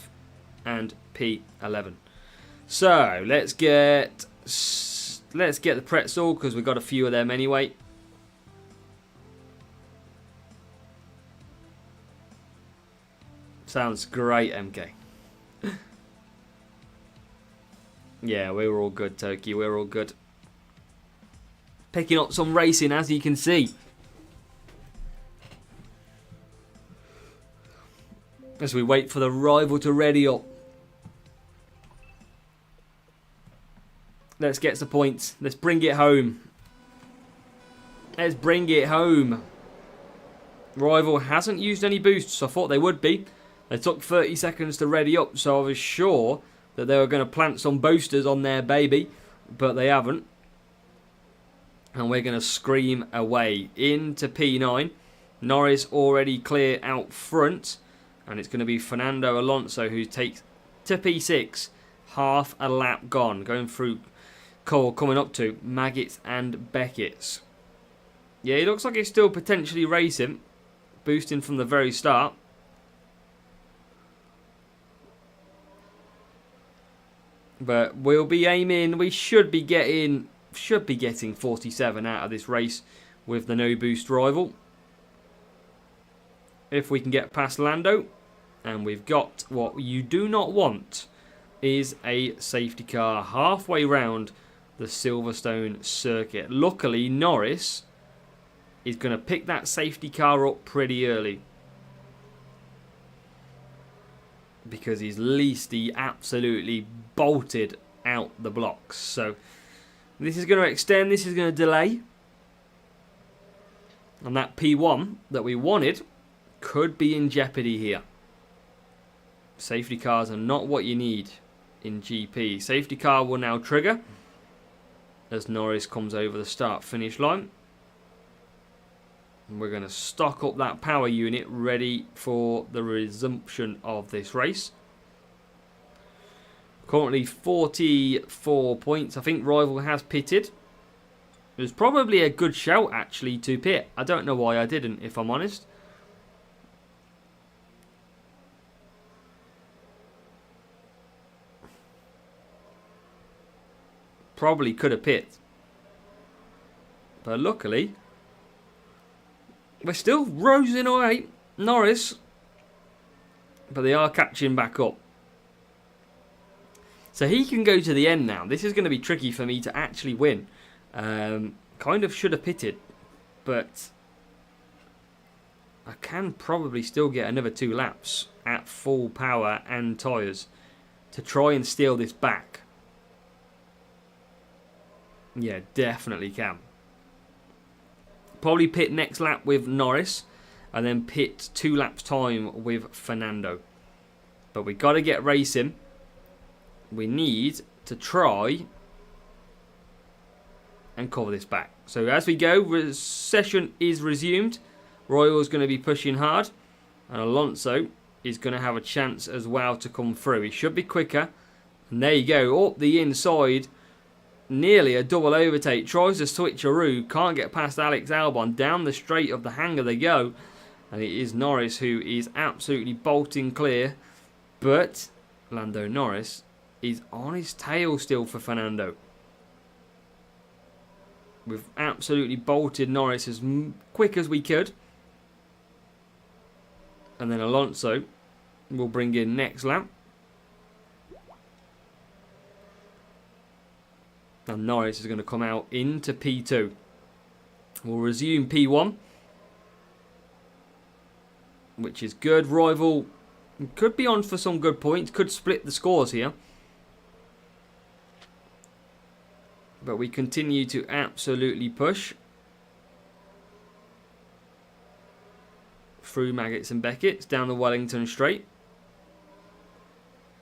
and P11. So let's get the pretzel because we've got a few of them anyway. Sounds great, MK. Yeah, we're all good, Toki. We're all good. Picking up some racing, as you can see. As we wait for the rival to ready up. Let's get some points. Let's bring it home. Let's bring it home. Rival hasn't used any boosts. I thought they would be. They took 30 seconds to ready up, so I was sure that they were going to plant some boosters on their baby, but they haven't. And we're going to scream away into P9. Norris already clear out front, and it's going to be Fernando Alonso who takes to P6. Half a lap gone, going through Cole, coming up to Maggots and Beckett's. Yeah, he looks like he's still potentially racing, boosting from the very start. But we'll be aiming, we should be getting 47 out of this race with the no boost rival. If we can get past Lando, and we've got what you do not want is a safety car halfway round the Silverstone circuit. Luckily, Norris is going to pick that safety car up pretty early. Because he absolutely bolted out the blocks. So this is going to extend, this is going to delay. And that P1 that we wanted could be in jeopardy here. Safety cars are not what you need in GP. Safety car will now trigger as Norris comes over the start-finish line. And we're going to stock up that power unit ready for the resumption of this race. Currently 44 points. I think rival has pitted. It was probably a good shout actually to pit. I don't know why I didn't, if I'm honest. Probably could have pit. But luckily, we're still rosing away, Norris. But they are catching back up. So he can go to the end now. This is going to be tricky for me to actually win. Kind of should have pitted. But I can probably still get another 2 laps at full power and tyres to try and steal this back. Yeah, definitely can. Probably pit next lap with Norris. And then pit 2 laps time with Fernando. But we got to get racing. We need to try and cover this back. So as we go, session is resumed. Royal's going to be pushing hard. And Alonso is going to have a chance as well to come through. He should be quicker. And there you go. Up the inside. Nearly a double overtake. Tries to switcheroo. Can't get past Alex Albon. Down the straight of the hangar they go. And it is Norris who is absolutely bolting clear. But Lando Norris is on his tail still for Fernando. We've absolutely bolted Norris as quick as we could. And then Alonso will bring in next lap. And Norris is going to come out into P2. We'll resume P1. Which is good. Rival could be on for some good points. Could split the scores here. But we continue to absolutely push. Through Maggots and Beckett's down the Wellington Straight.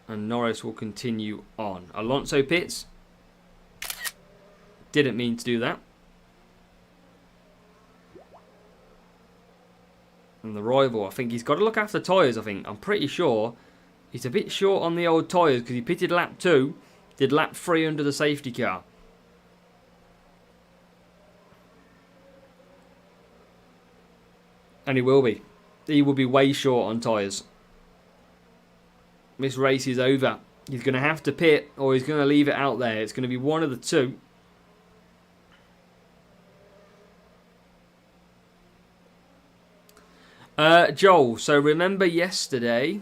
And Norris will continue on. Alonso pits. Didn't mean to do that. And the rival, I think he's got to look after tyres, I think. I'm pretty sure he's a bit short on the old tyres because he pitted lap 2, did lap 3 under the safety car. And he will be. He will be way short on tyres. This race is over. He's going to have to pit or he's going to leave it out there. It's going to be one of the two. Joel, so remember yesterday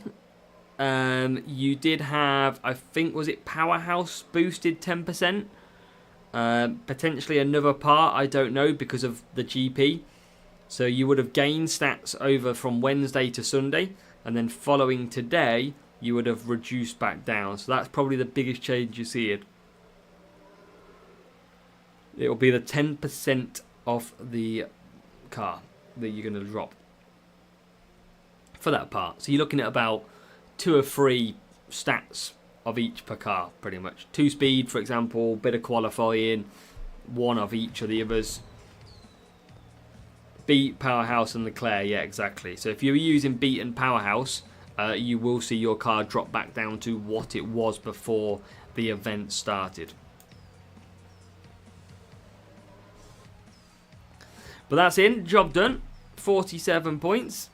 you did have, I think, was it Powerhouse boosted 10%? Potentially another part, I don't know, because of the GP. So you would have gained stats over from Wednesday to Sunday, and then following today, you would have reduced back down. So that's probably the biggest change you see it. It will be the 10% of the car that you're going to drop for that part. So you're looking at about 2 or 3 stats of each per car, pretty much. 2 speed, for example, bit of qualifying, 1 of each of the others. Beat, Powerhouse and Leclerc, yeah, exactly. So if you're using Beat and Powerhouse, you will see your car drop back down to what it was before the event started. But that's in, job done. 47 points.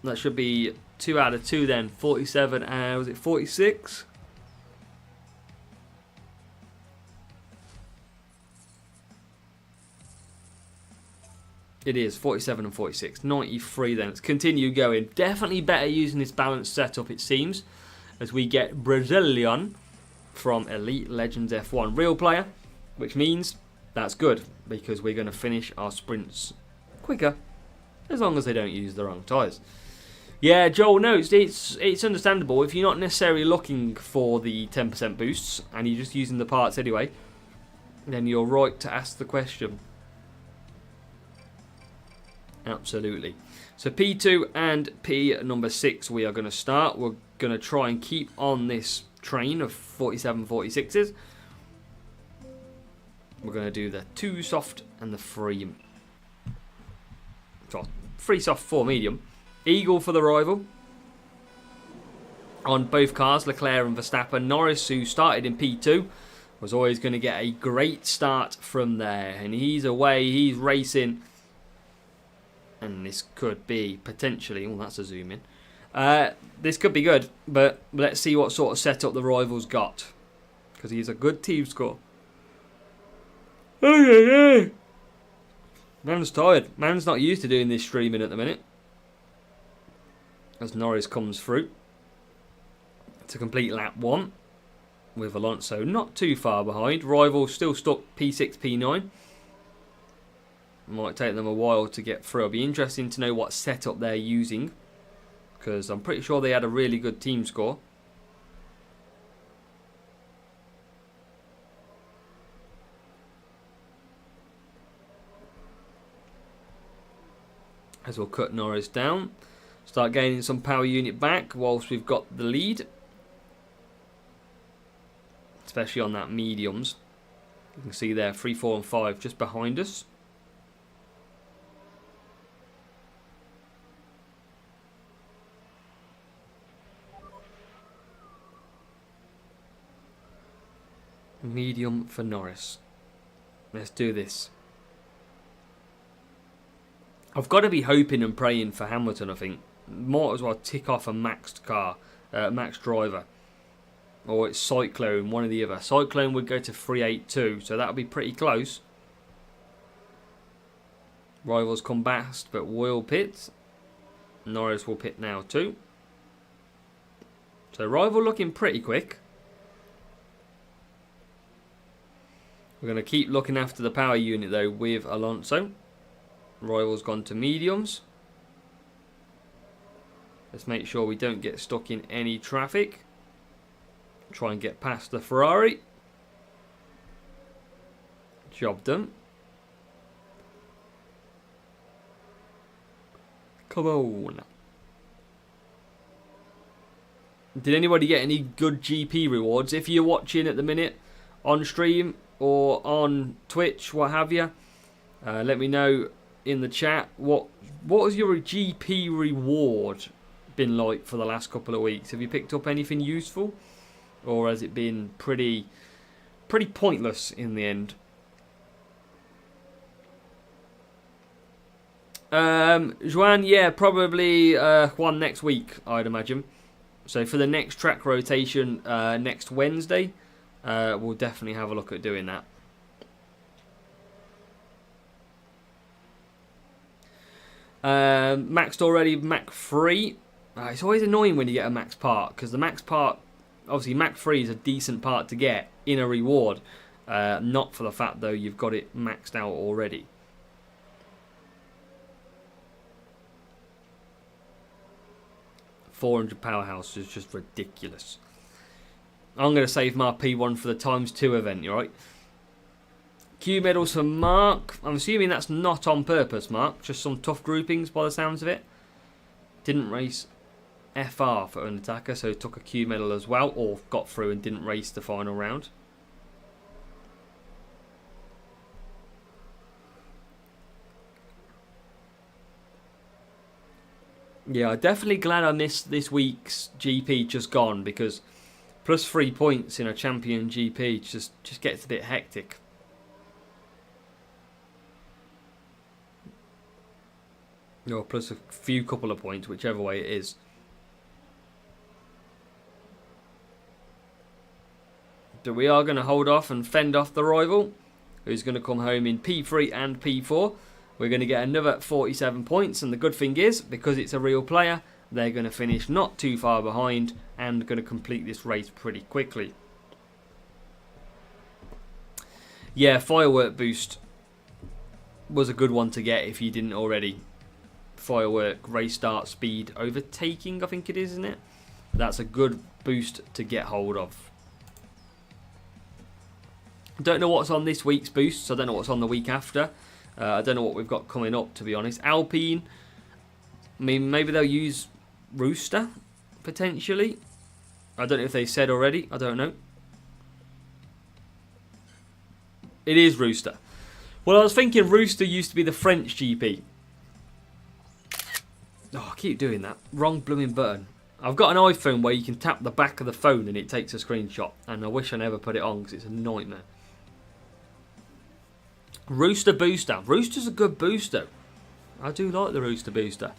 That should be 2 out of 2 then. 47, was it 46? It is 47 and 46. 93 then. Let's continue going. Definitely better using this balanced setup, it seems, as we get Brazilian from Elite Legends F1. Real player, which means that's good because we're going to finish our sprints quicker as long as they don't use the wrong tyres. Yeah, Joel, no, it's understandable. If you're not necessarily looking for the 10% boosts and you're just using the parts anyway, then you're right to ask the question. Absolutely. So P2 and P number 6 we are going to start. We're going to try and keep on this train of 47, 46s. We're going to do the 2 soft and the 3 soft, 4 medium. Eagle for the rival. On both cars, Leclerc and Verstappen. Norris, who started in P2, was always going to get a great start from there. And he's away, he's racing. And this could be potentially, well, that's a zoom in. This could be good, but let's see what sort of setup the rival's got. Because he's a good team score. Man's tired. Man's not used to doing this streaming at the minute. As Norris comes through to complete lap 1 with Alonso not too far behind. Rival still stuck P6, P9. Might take them a while to get through. It'll be interesting to know what setup they're using, because I'm pretty sure they had a really good team score. As we'll cut Norris down. Start gaining some power unit back whilst we've got the lead. Especially on that mediums. You can see there 3, 4 and 5 just behind us. Medium for Norris. Let's do this. I've got to be hoping and praying for Hamilton, I think. Might as well tick off a maxed car, maxed driver. Or it's Cyclone, one or the other. Cyclone would go to 382, so that would be pretty close. Rivals come past, but will pit. Norris will pit now too. So Rival looking pretty quick. We're going to keep looking after the power unit though with Alonso. Rival's gone to mediums. Let's make sure we don't get stuck in any traffic. Try and get past the Ferrari. Job done. Come on. Did anybody get any good GP rewards? If you're watching at the minute on stream or on Twitch, what have you, let me know in the chat what has your GP reward been like for the last couple of weeks. Have you picked up anything useful, or has it been pretty pointless in the end? Juan, yeah, probably one next week, I'd imagine. So for the next track rotation next Wednesday, we'll definitely have a look at doing that. Maxed already, Mac 3. It's always annoying when you get a max part, because the max part, obviously Mac 3 is a decent part to get in a reward. Not for the fact though you've got it maxed out already. $400 powerhouse is just ridiculous. I'm going to save my P1 for the ×2 event, you right? Q medals for Mark. I'm assuming that's not on purpose, Mark. Just some tough groupings by the sounds of it. Didn't race FR for Undertaker, so took a Q medal as well, or got through and didn't race the final round. Yeah, I'm definitely glad I missed this week's GP just gone, because plus 3 points in a champion GP just gets a bit hectic. Or plus a few couple of points, whichever way it is. But we are going to hold off and fend off the rival, who's going to come home in P3 and P4. We're going to get another 47 points, and the good thing is, because it's a real player, they're going to finish not too far behind and going to complete this race pretty quickly. Yeah, firework boost was a good one to get if you didn't already. Firework, race start, speed, overtaking, I think it is, isn't it? That's a good boost to get hold of. Don't know what's on this week's boosts. I don't know what's on the week after. I don't know what we've got coming up, to be honest. Alpine, I mean, maybe they'll use Rooster, potentially. I don't know if they said already. I don't know. It is Rooster. Well, I was thinking Rooster used to be the French GP. Oh, I keep doing that. Wrong blooming button. I've got an iPhone where you can tap the back of the phone and it takes a screenshot. And I wish I never put it on because it's a nightmare. Rooster booster. Rooster's a good booster. I do like the Rooster booster.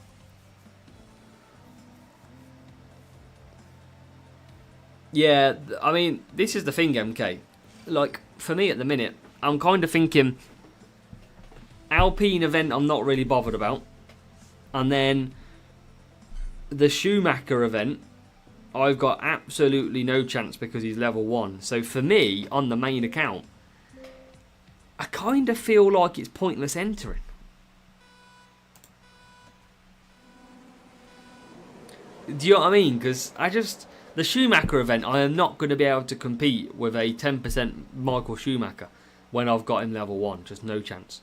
Yeah, I mean, this is the thing, MK. Like, for me at the minute, I'm kind of thinking Alpine event I'm not really bothered about. And then the Schumacher event, I've got absolutely no chance because he's level 1. So for me, on the main account, I kind of feel like it's pointless entering. Do you know what I mean? Because the Schumacher event, I am not going to be able to compete with a 10% Michael Schumacher when I've got him level 1. Just no chance.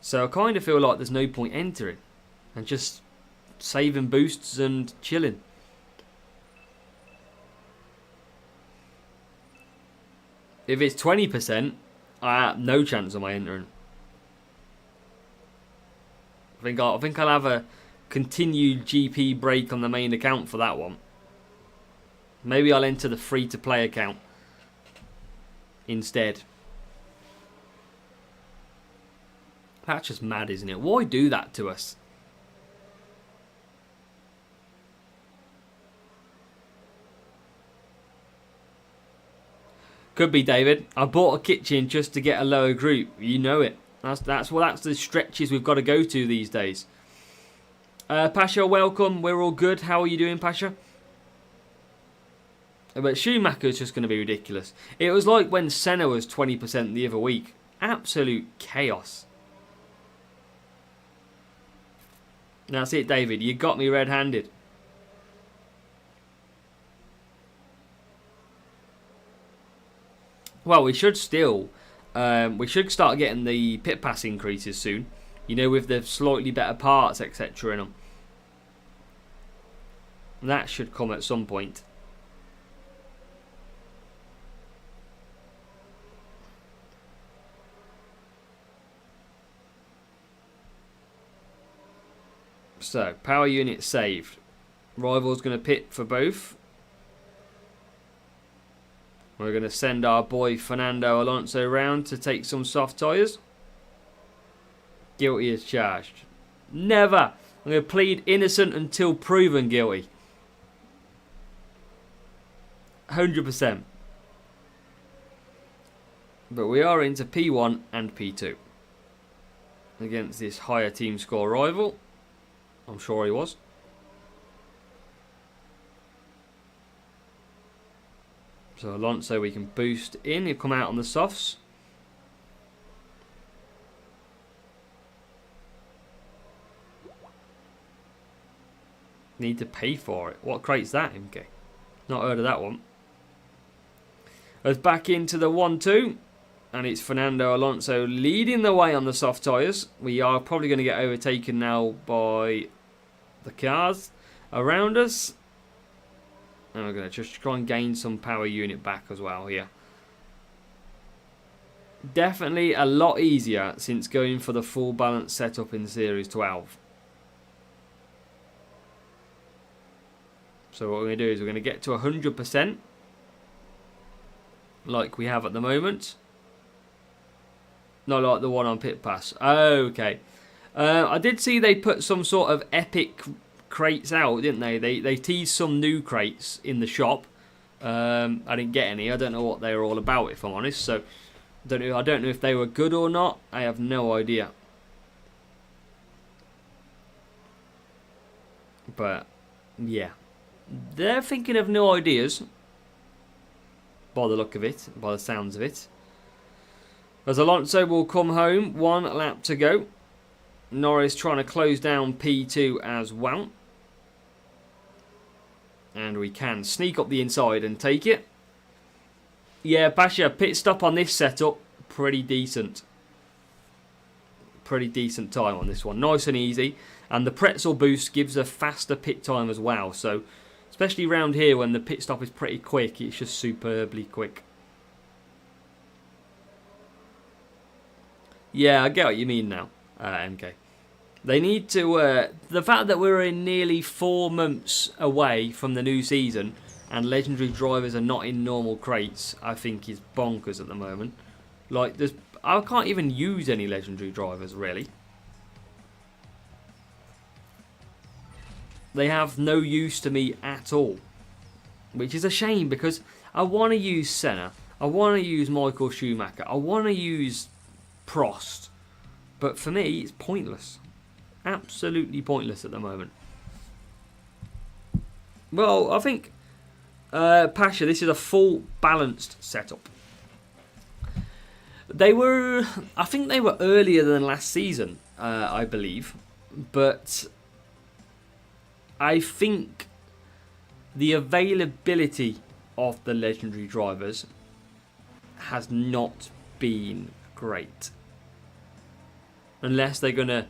So I kind of feel like there's no point entering and just saving boosts and chilling. If it's 20%, I have no chance of my entering. I think I'll have a continued GP break on the main account for that one. Maybe I'll enter the free-to-play account instead. That's just mad, isn't it? Why do that to us? Could be, David. I bought a kitchen just to get a lower group. You know it. That's the stretches we've got to go to these days. Pasha, welcome. We're all good. How are you doing, Pasha? But Schumacher's just going to be ridiculous. It was like when Senna was 20% the other week. Absolute chaos. That's it, David. You got me red-handed. Well, we should still... we should start getting the pit pass increases soon. You know, with the slightly better parts, etc. in them. That should come at some point. So, power unit saved. Rival's going to pit for both. We're going to send our boy Fernando Alonso round to take some soft tyres. Guilty as charged. Never! I'm going to plead innocent until proven guilty. 100%. But we are into P1 and P2. Against this higher team score rival. I'm sure he was. So Alonso we can boost in. He'll come out on the softs. Need to pay for it. What crate's that, MK? Not heard of that one. As back into the 1-2. And it's Fernando Alonso leading the way on the soft tyres. We are probably going to get overtaken now by the cars around us. And we're going to just try and gain some power unit back as well here. Definitely a lot easier since going for the full balance setup in Series 12. So what we're going to do is we're going to get to 100%. Like we have at the moment. Not like the one on Pit Pass. Oh, okay. I did see they put some sort of epic crates out, didn't they? They teased some new crates in the shop. I didn't get any. I don't know what they were all about, if I'm honest. So I don't know if they were good or not. I have no idea. But yeah, they're thinking of new ideas. By the look of it, by the sounds of it. As Alonso will come home, 1 lap to go. Norris trying to close down P2 as well. And we can sneak up the inside and take it. Yeah, Pasha, pit stop on this setup, pretty decent. Pretty decent time on this one. Nice and easy. And the pretzel boost gives a faster pit time as well. So, especially around here when the pit stop is pretty quick, it's just superbly quick. Yeah, I get what you mean now, MK. They need to... the fact that we're in nearly 4 months away from the new season and legendary drivers are not in normal crates, I think is bonkers at the moment. Like, I can't even use any legendary drivers, really. They have no use to me at all. Which is a shame because I want to use Senna. I want to use Michael Schumacher. I want to use Prost. But for me, it's pointless. Absolutely pointless at the moment. Well, I think, Pasha, this is a full balanced setup. I think they were earlier than last season, I believe. But I think the availability of the legendary drivers has not been great. Unless they're gonna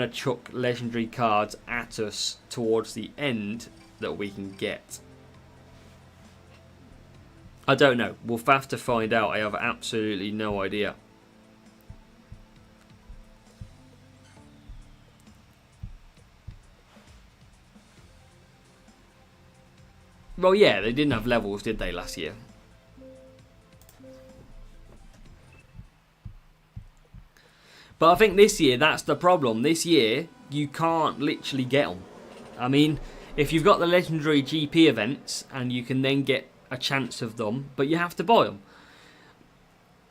chuck legendary cards at us towards the end that we can get. I don't know. We'll have to find out. I have absolutely no idea. Well, yeah, they didn't have levels, did they, last year? But I think this year, that's the problem. This year, you can't literally get them. I mean, if you've got the legendary GP events, and you can then get a chance of them, but you have to buy them.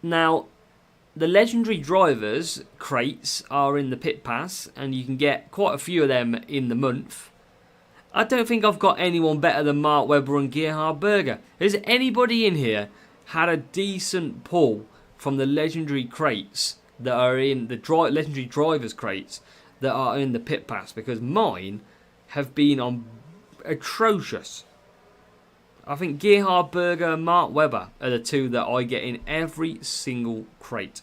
Now, the legendary drivers crates are in the pit pass, and you can get quite a few of them in the month. I don't think I've got anyone better than Mark Webber and Gerhard Berger. Has anybody in here had a decent pull from the legendary crates that are in the legendary drivers crates that are in the pit pass? Because mine have been on atrocious. I think Gerhard Berger and Mark Webber are the two that I get in every single crate.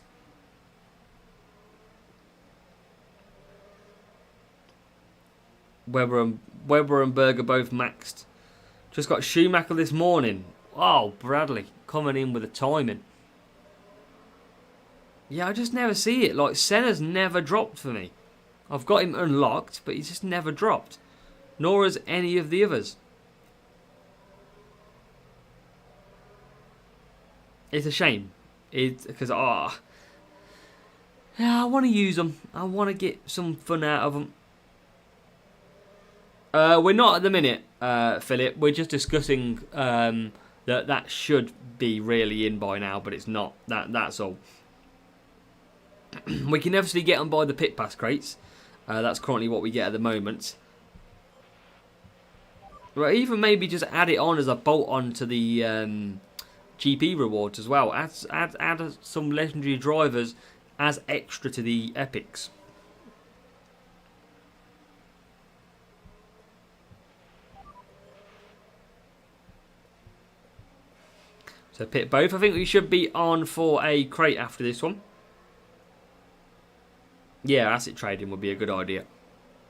Webber and Berger both maxed. Just got Schumacher this morning. Oh, Bradley coming in with the timing. Yeah, I just never see it. Like, Senna's never dropped for me. I've got him unlocked, but he's just never dropped. Nor has any of the others. It's a shame. It's because yeah, I want to use them. I want to get some fun out of them. We're not at the minute, Philip. We're just discussing that should be really in by now, but it's not. That's all. We can obviously get them by the pit pass crates. That's currently what we get at the moment. Right, even maybe just add it on as a bolt on to the GP rewards as well. Add some legendary drivers as extra to the epics. So pit both. I think we should be on for a crate after this one. Yeah, asset trading would be a good idea.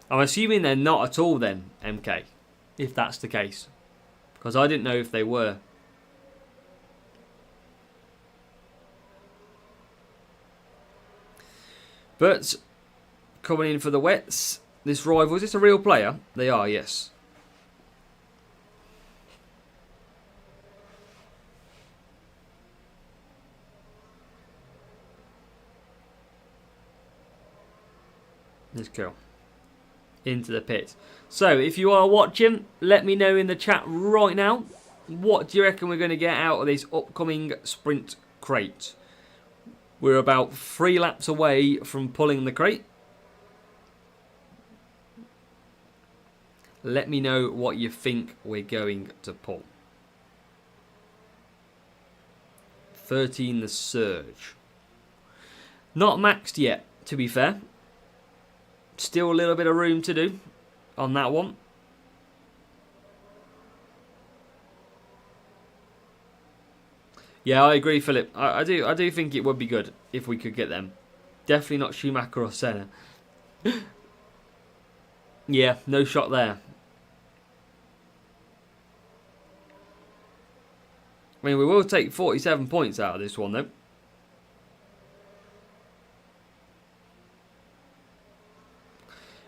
I'm assuming they're not at all then, MK, if that's the case. Because I didn't know if they were. But, coming in for the wets, this rival, is this a real player? They are, yes. Let's go into the pit. So, if you are watching, let me know in the chat right now. What do you reckon we're going to get out of this upcoming sprint crate? We're about 3 laps away from pulling the crate. Let me know what you think we're going to pull. 13 the Surge. Not maxed yet, to be fair. Still a little bit of room to do on that one. Yeah, I agree, Philip. I do think it would be good if we could get them. Definitely not Schumacher or Senna. Yeah, no shot there. I mean, we will take 47 points out of this one, though.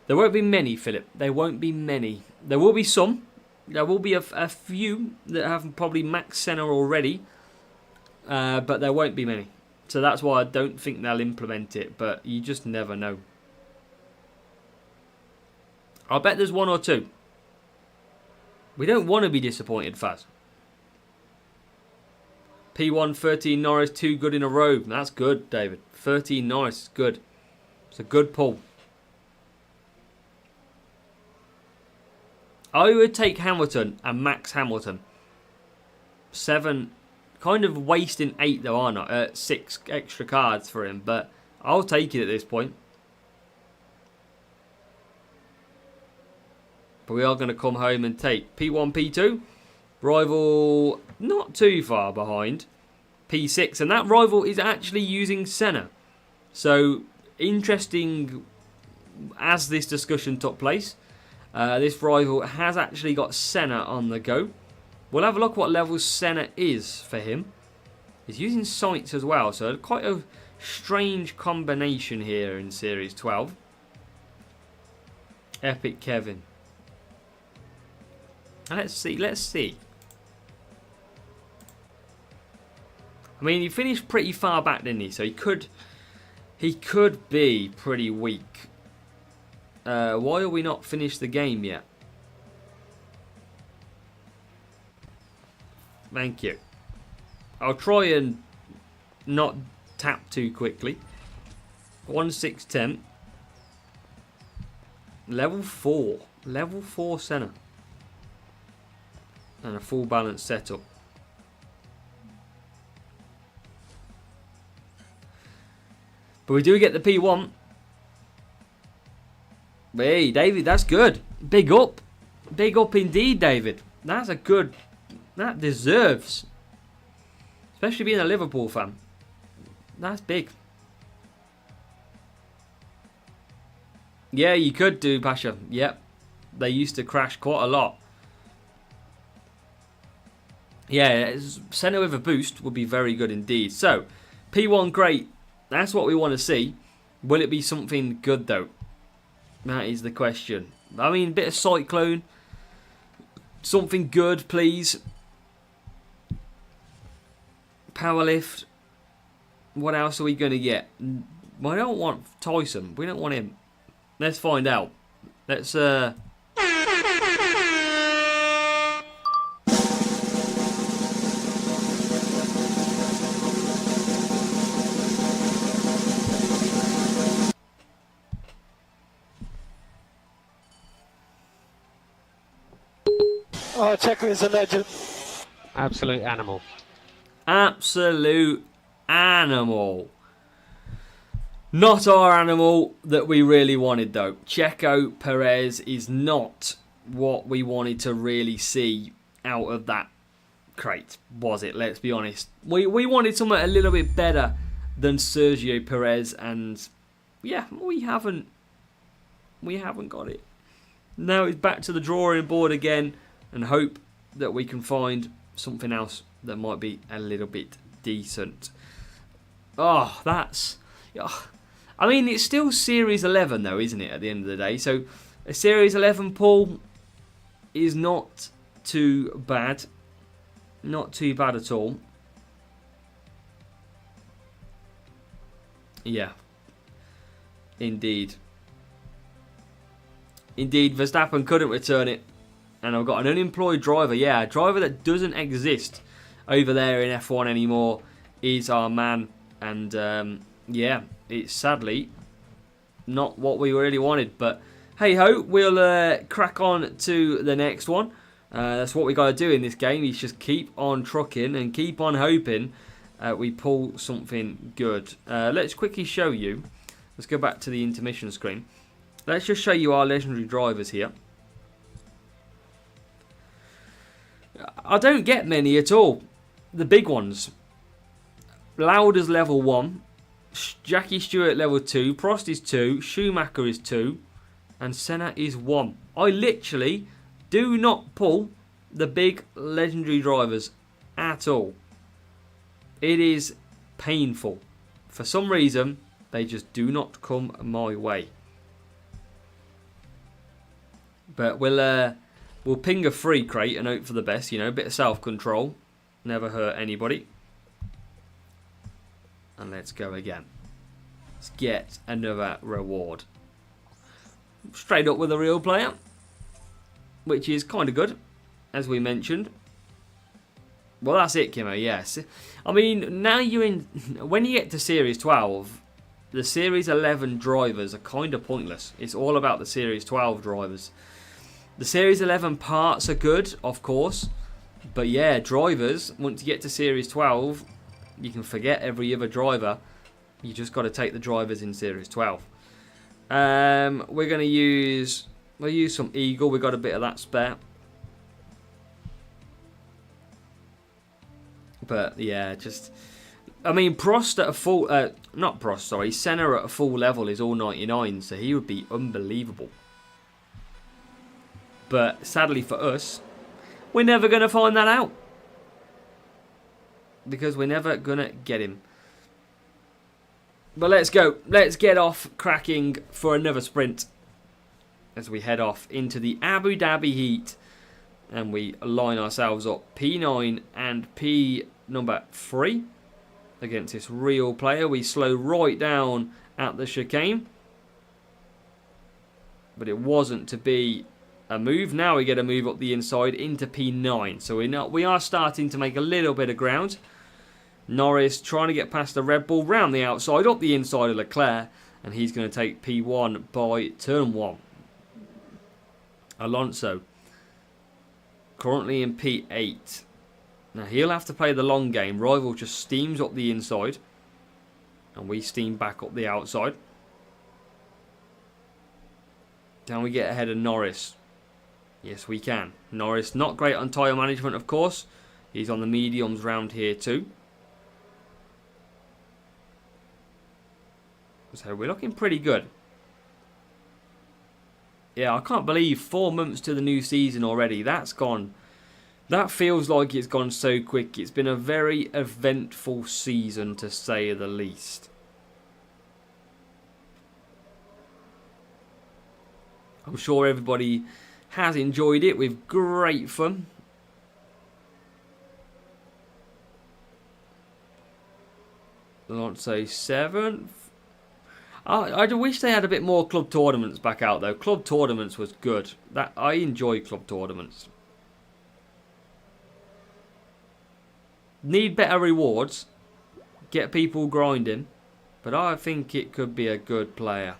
There won't be many, Philip. There won't be many. There will be some. There will be a few that have probably maxed Senna already. But there won't be many. So that's why I don't think they'll implement it. But you just never know. I'll bet there's 1 or 2. We don't want to be disappointed, Faz. P1, 13 Norris, 2 good in a row. That's good, David. 13 Norris is good. It's a good pull. I would take Hamilton and Max Hamilton. 7, kind of wasting 8 though, aren't I? 6 extra cards for him, but I'll take it at this point. But we are going to come home and take P1, P2. Rival not too far behind. P6, and that rival is actually using Senna. So, interesting as this discussion took place. This rival has actually got Senna on the go. We'll have a look what level Senna is for him. He's using sights as well, so quite a strange combination here in Series 12. Epic Kevin. Let's see. I mean, he finished pretty far back, didn't he? So he could be pretty weak. Why are we not finished the game yet? Thank you. I'll try and not tap too quickly. 1610. Level 4. Level 4 Senna. And a full balance setup. But we do get the P1. Hey, David, that's good. Big up. Big up indeed, David. That's a good... That deserves. Especially being a Liverpool fan. That's big. Yeah, you could do, Pasha. Yep. They used to crash quite a lot. Yeah, Senna with a boost would be very good indeed. So, P1 great. That's what we want to see. Will it be something good though? That is the question. I mean, a bit of Cyclone. Something good, please. Powerlift. What else are we going to get? I don't want Tyson. We don't want him. Let's find out. Let's Oh, Checo is a legend. Absolute animal. Absolute animal. Not our animal that we really wanted though. Checo Perez is not what we wanted to really see out of that crate, was it? Let's be honest. We wanted something a little bit better than Sergio Perez, and yeah, we haven't got it. Now it's back to the drawing board again and hope that we can find something else that might be a little bit decent. Oh, that's... Oh, I mean, it's still Series 11 though, isn't it, at the end of the day? So a Series 11 pull is not too bad. Not too bad at all. Yeah. Indeed. Indeed, Verstappen couldn't return it. And I've got an unemployed driver. Yeah, a driver that doesn't exist over there in F1 anymore is our man. And yeah, it's sadly not what we really wanted. But hey ho, we'll crack on to the next one. That's what we got to do in this game. Is just keep on trucking and keep on hoping we pull something good. Let's quickly show you. Let's go back to the intermission screen. Let's just show you our legendary drivers here. I don't get many at all. The big ones. Lauder's level 1. Jackie Stewart level 2. Prost is 2. Schumacher is 2. And Senna is 1. I literally do not pull the big legendary drivers at all. It is painful. For some reason, they just do not come my way. But we'll ping a free crate and hope for the best. You know, a bit of self-control. Never hurt anybody. And let's go again. Let's get another reward. Straight up with a real player. Which is kind of good, as we mentioned. Well, that's it, Kimmo, yes. I mean, now you're in... When you get to Series 12, the Series 11 drivers are kind of pointless. It's all about the Series 12 drivers. The Series 11 parts are good, of course. But yeah, drivers, once you get to Series 12, you can forget every other driver. You just got to take the drivers in Series 12. We're going to use... We'll use some Eagle. We've got a bit of that spare. But yeah, just... I mean, Prost at a full... not Prost, sorry. Senna at a full level is all 99. So he would be unbelievable. But sadly for us, we're never going to find that out. Because we're never going to get him. But let's go. Let's get off cracking for another sprint. As we head off into the Abu Dhabi heat. And we line ourselves up P9 and P number 3. Against this real player. We slow right down at the chicane. But it wasn't to be a move. Now we get a move up the inside into P9. So we are starting to make a little bit of ground. Norris trying to get past the Red Bull, round the outside, up the inside of Leclerc, and he's going to take P1 by turn 1. Alonso currently in P8. Now he'll have to play the long game. Rival just steams up the inside, and we steam back up the outside. Can we get ahead of Norris? Yes, we can. Norris not great on tyre management, of course. He's on the mediums round here too. So we're looking pretty good. Yeah, I can't believe 4 months to the new season already. That's gone. That feels like it's gone so quick. It's been a very eventful season, to say the least. I'm sure everybody has enjoyed it with great fun. Alonso 7th. I wish they had a bit more club tournaments back out though. Club tournaments was good. I enjoy club tournaments. Need better rewards. Get people grinding. But I think it could be a good player.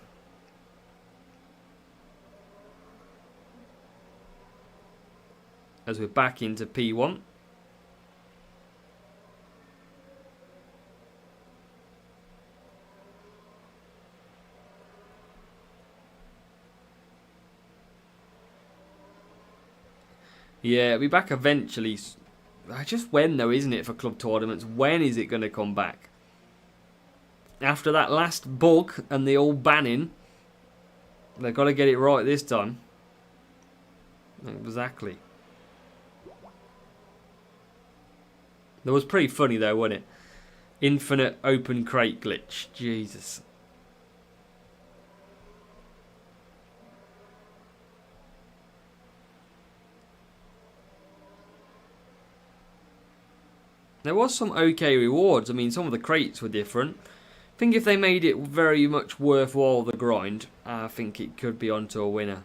As we're back into P1. Yeah, it'll be back eventually. Just when though, isn't it, for club tournaments? When is it going to come back? After that last bug and the old banning, they've got to get it right this time. Exactly. That was pretty funny though, wasn't it? Infinite open crate glitch. Jesus. There was some okay rewards. I mean, some of the crates were different. I think if they made it very much worthwhile, the grind, I think it could be onto a winner.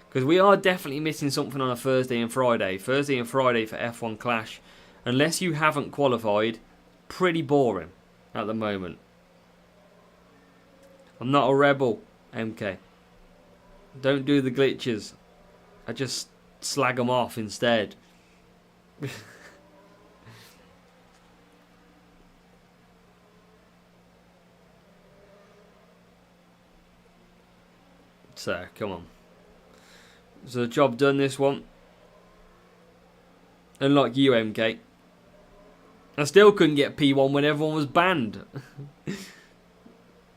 Because we are definitely missing something on a Thursday and Friday. Thursday and Friday for F1 Clash. Unless you haven't qualified, pretty boring at the moment. I'm not a rebel, MK. Don't do the glitches. I just slag them off instead. So, come on. So the job done this one. Unlike you, MK. I still couldn't get P1 when everyone was banned.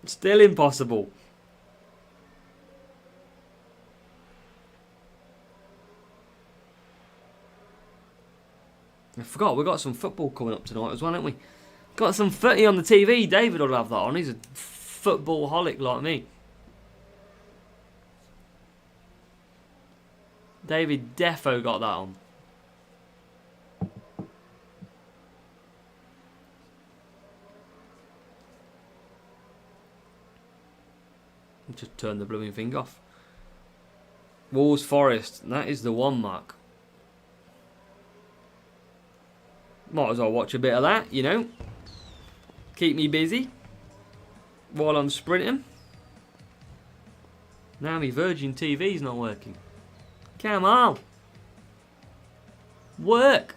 Still impossible. I forgot, we've got some football coming up tonight as well, haven't we? Got some footy on the TV. David will have that on. He's a football holic like me. David defo got that on. Just turn the blooming thing off. Wolves Forest. That is the one, Mark. Might as well watch a bit of that, you know. Keep me busy while I'm sprinting. Now my Virgin TV's not working. Come on. Work.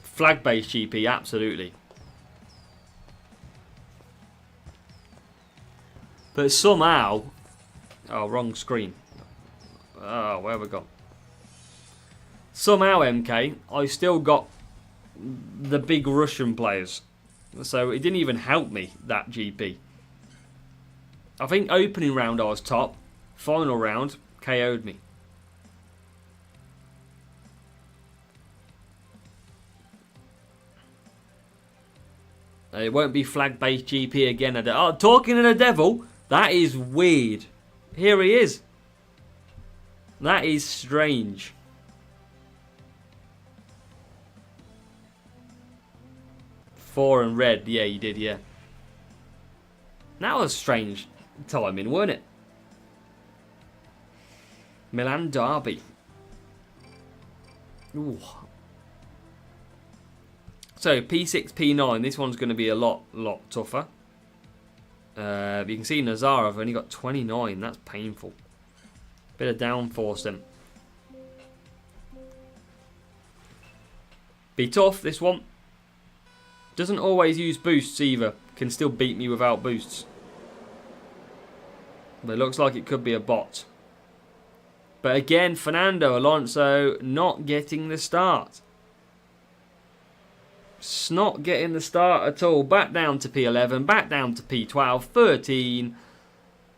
Flag-based GP, absolutely. But somehow... Oh, wrong screen. Oh, where have we gone? Somehow, MK, I still got the big Russian players. So it didn't even help me, that GP. I think opening round I was top. Final round, KO'd me. It won't be flag-based GP again. Oh, talking to the devil? That is weird. Here he is. That is strange. Four and red. Yeah, you did, yeah. That was strange timing, weren't it? Milan Derby. Ooh. So P6, P9, this one's going to be a lot tougher. You can see Nazarov only got 29. That's painful. Bit of downforce then. Be tough, this one. Doesn't always use boosts either. Can still beat me without boosts. But it looks like it could be a bot. But again, Fernando Alonso not getting the start. It's not getting the start at all. Back down to P11, back down to P12, 13.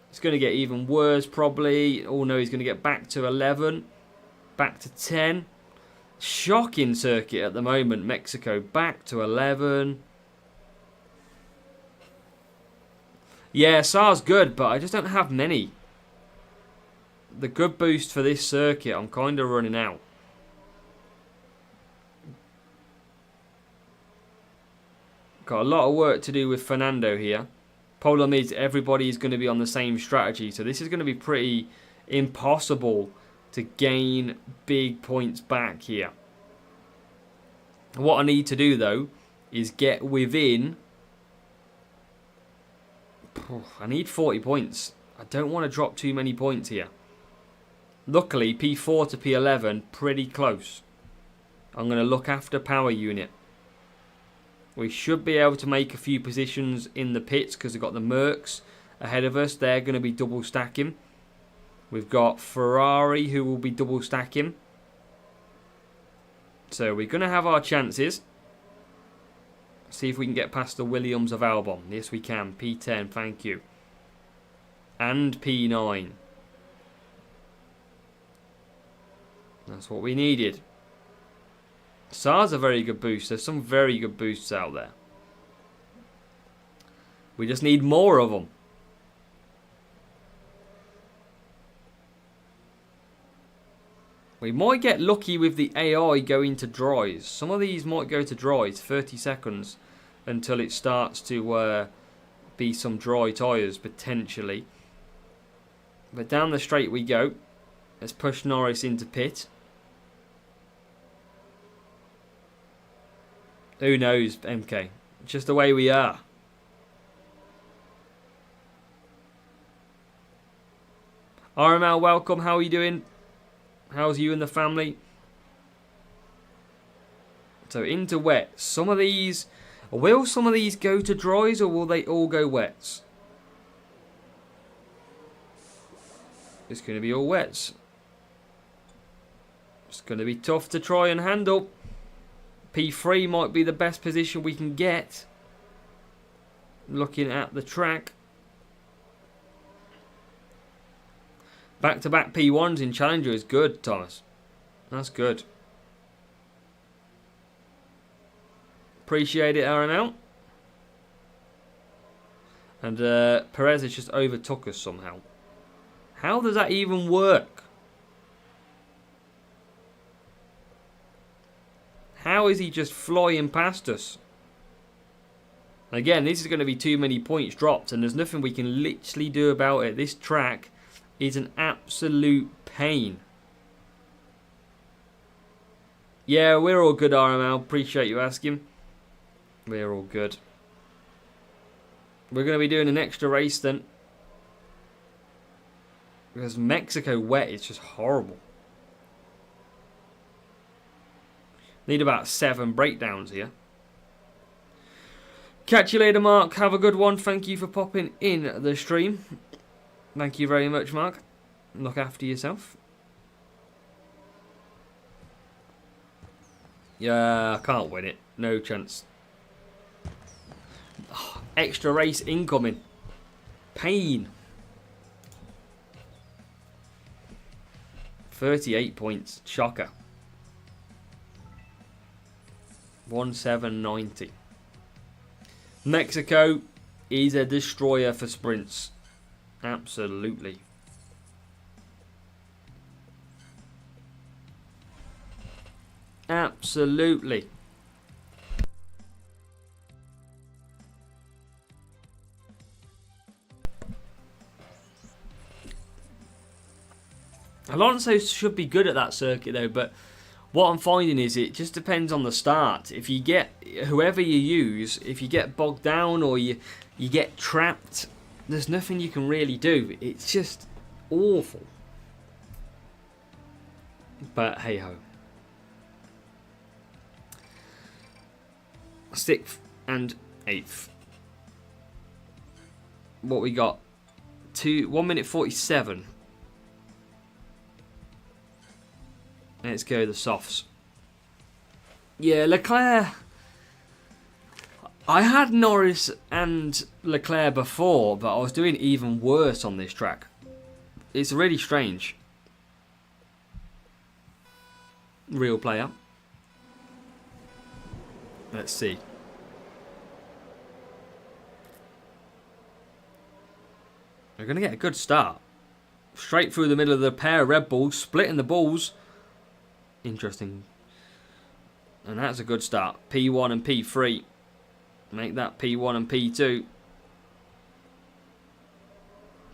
It's going to get even worse probably. Oh no, he's going to get back to 11. Back to 10. Shocking circuit at the moment, Mexico. Back to 11. Yeah, SAR's good, but I just don't have many. The good boost for this circuit, I'm kind of running out. Got a lot of work to do with Fernando here. Problem is, everybody is going to be on the same strategy, so this is going to be pretty impossible to gain big points back here. What I need to do, though, is get within... I need 40 points. I don't want to drop too many points here. Luckily, P4 to P11, pretty close. I'm going to look after power unit. We should be able to make a few positions in the pits because we've got the Mercs ahead of us. They're going to be double stacking. We've got Ferrari who will be double stacking. So we're going to have our chances. See if we can get past the Williams of Albon. Yes, we can. P10, thank you. And P9. That's what we needed. SAR's a very good boost. There's some very good boosts out there. We just need more of them. We might get lucky with the AI going to dries. Some of these might go to dries, 30 seconds, until it starts to be some dry tyres, potentially. But down the straight we go. Let's push Norris into pit. Who knows, MK? Just the way we are. RML, welcome. How are you doing? How's you and the family? So into wets. Some of these... Will some of these go to dries or will they all go wets? It's going to be all wets. It's going to be tough to try and handle. P3 might be the best position we can get. Looking at the track. Back-to-back P1s in Challenger is good, Thomas. That's good. Appreciate it, RML. And Perez has just overtook us somehow. How does that even work? How is he just flying past us? Again, this is going to be too many points dropped, and there's nothing we can literally do about it. This track is an absolute pain. Yeah, we're all good, RML. Appreciate you asking. We're all good. We're going to be doing an extra race then. Because Mexico wet is just horrible. Need about 7 breakdowns here. Catch you later, Mark. Have a good one. Thank you for popping in the stream. Thank you very much, Mark. Look after yourself. Yeah, I can't win it. No chance. Oh, extra race incoming. Pain. 38 points. Shocker. 1790. Mexico is a destroyer for sprints. Absolutely. Absolutely. Alonso should be good at that circuit though, but what I'm finding is it just depends on the start. If you get, whoever you use, if you get bogged down or you get trapped, there's nothing you can really do. It's just awful. But hey ho. 6th and 8th. What we got? 1 minute 47. Let's go the softs. Yeah, Leclerc. I had Norris and Leclerc before, but I was doing even worse on this track. It's really strange. Real player. Let's see. We're going to get a good start. Straight through the middle of the pair of Red Bulls, splitting the balls. Interesting. And that's a good start. P1 and P3. Make that P1 and P2.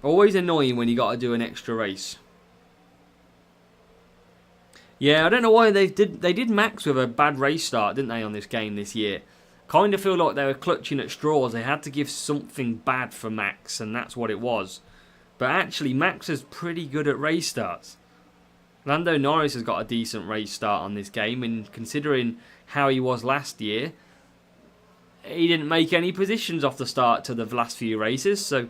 Always annoying when you got to do an extra race. Yeah, I don't know why they did Max with a bad race start, didn't they, on this game this year? Kind of feel like they were clutching at straws. They had to give something bad for Max, and that's what it was. But actually, Max is pretty good at race starts. Lando Norris has got a decent race start on this game, and considering how he was last year, he didn't make any positions off the start to the last few races. So,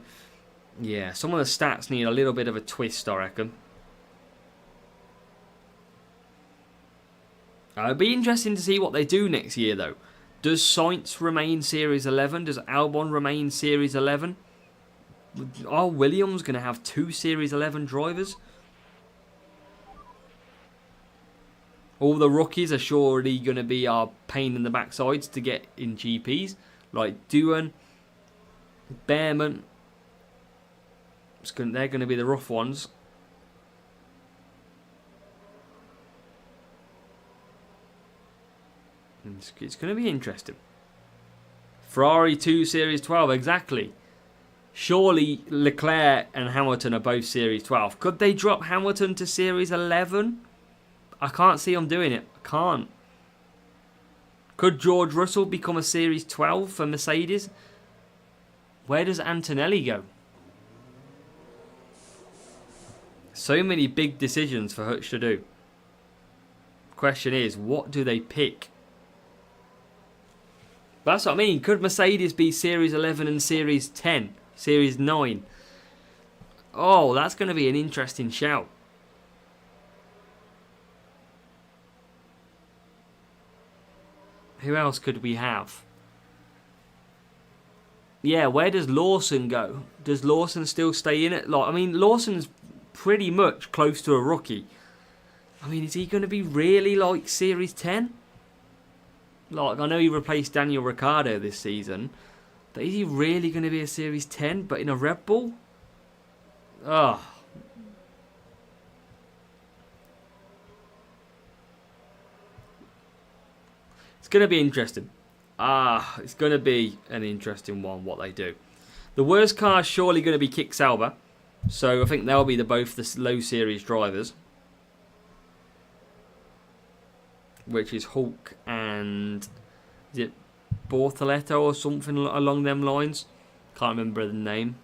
yeah, some of the stats need a little bit of a twist, I reckon. It'd be interesting to see what they do next year, though. Does Sainz remain Series 11? Does Albon remain Series 11? Are Williams going to have 2 Series 11 drivers? All the rookies are surely going to be our pain in the backsides to get in GPs. Like Doohan, Behrman. They're going to be the rough ones. It's going to be interesting. Ferrari 2 Series 12, exactly. Surely Leclerc and Hamilton are both Series 12. Could they drop Hamilton to Series 11? I can't see them doing it. I can't. Could George Russell become a Series 12 for Mercedes? Where does Antonelli go? So many big decisions for Hutch to do. Question is, what do they pick? That's what I mean. Could Mercedes be Series 11 and Series 10? Series 9? Oh, that's going to be an interesting shout. Who else could we have? Yeah, where does Lawson go? Does Lawson still stay in it? Like, I mean, Lawson's pretty much close to a rookie. I mean, is he going to be really like Series 10? Like, I know he replaced Daniel Ricciardo this season, but is he really going to be a Series 10, but in a Red Bull? Oh. It's going to be interesting. It's going to be an interesting one, what they do. The worst car is surely going to be Kick Sauber, so I think they'll be both the low series drivers, which is Hulk and is it Bortoletto or something along them lines? Can't remember the name.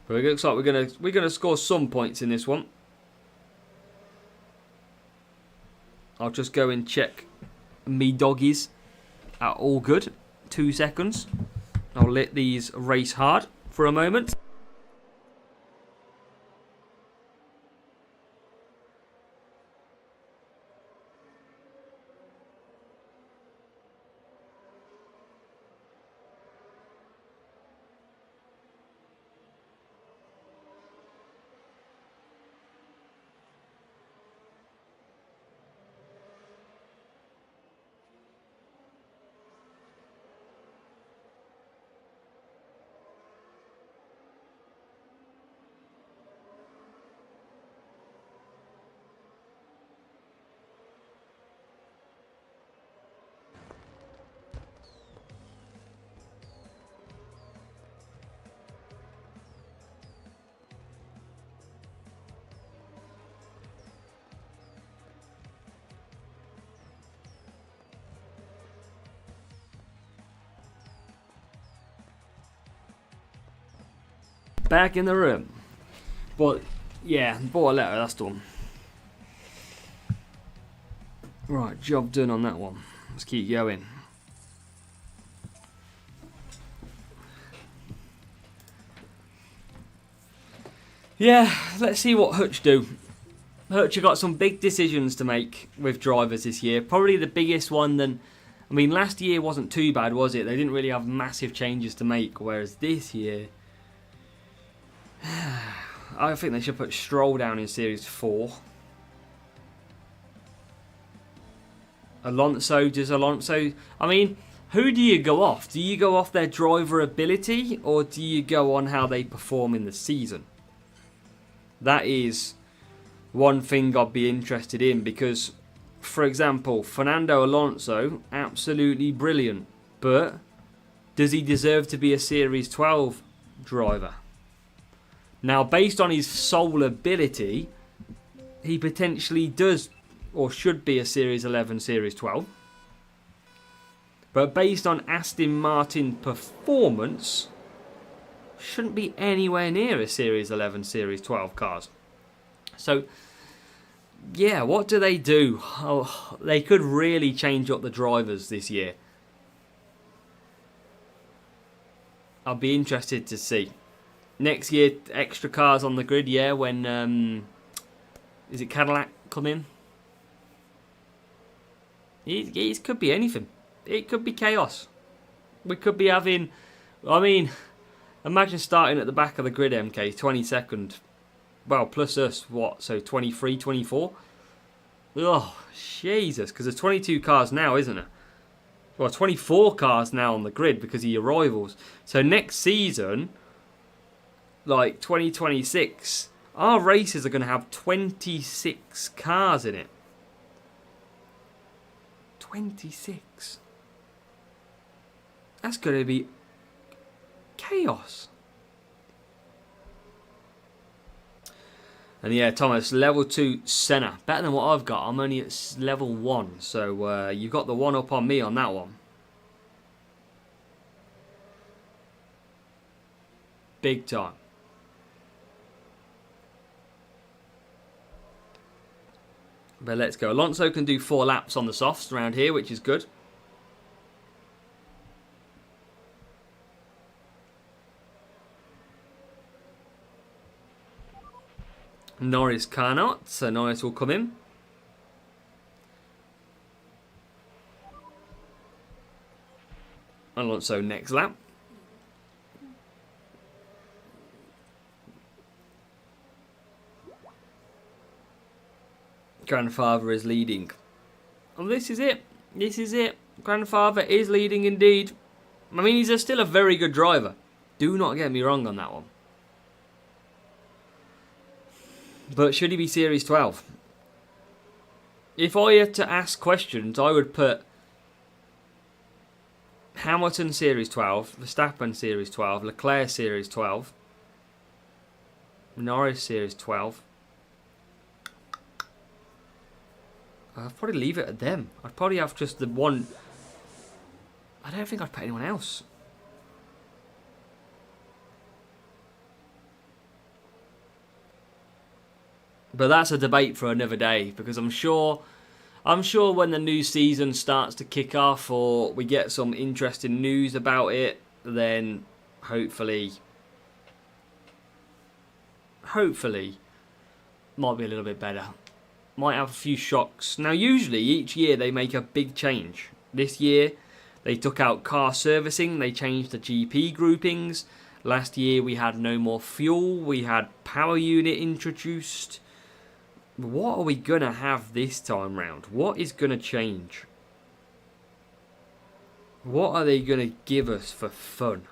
But it looks like we're gonna score some points in this one. I'll just go and check me doggies are all good. 2 seconds. I'll let these race hard for a moment. back in the room. But yeah, bought a letter, that's done. Right, job done on that one. Let's keep going. Yeah, let's see what Hutch do. Hutch have got some big decisions to make with drivers this year. Probably the biggest one then. I mean, last year wasn't too bad, was it? They didn't really have massive changes to make, whereas this year, I think they should put Stroll down in Series 4. Alonso, does Alonso... I mean, who do you go off? Do you go off their driver ability, or do you go on how they perform in the season? That is one thing I'd be interested in, because, for example, Fernando Alonso, absolutely brilliant, but does he deserve to be a Series 12 driver? Now, based on his sole ability, he potentially does or should be a Series 11, Series 12. But based on Aston Martin performance, shouldn't be anywhere near a Series 11, Series 12 cars. So, yeah, what do they do? Oh, they could really change up the drivers this year. I'll be interested to see. Next year, extra cars on the grid, yeah, when, is it Cadillac come in? It could be anything. It could be chaos. We could be having, I mean, imagine starting at the back of the grid, MK, 22nd. Well, plus us, what, so 23, 24? Oh, Jesus, because there's 22 cars now, isn't there? Well, 24 cars now on the grid because of your rivals. So next season, like 2026, our races are going to have 26 cars in it. 26. That's going to be chaos. And yeah, Thomas, level 2 Senna. Better than what I've got. I'm only at level 1. So you've got the one up on me on that one. Big time. But let's go. Alonso can do 4 laps on the softs around here, which is good. Norris cannot, so Norris will come in. Alonso next lap. Grandfather is leading. And this is it. This is it. Grandfather is leading indeed. I mean, he's still a very good driver. Do not get me wrong on that one. But should he be Series 12? If I had to ask questions, I would put Hamilton Series 12, Verstappen Series 12, Leclerc Series 12, Norris Series 12. I'd probably leave it at them. I'd probably have just the one. I don't think I'd put anyone else. But that's a debate for another day, because I'm sure when the new season starts to kick off or we get some interesting news about it, then hopefully might be a little bit better. Might have a few shocks. Now, usually each year they make a big change. This year they took out car servicing, they changed the GP groupings. Last year we had no more fuel, we had power unit introduced. What are we going to have this time round? What is going to change? What are they going to give us for fun?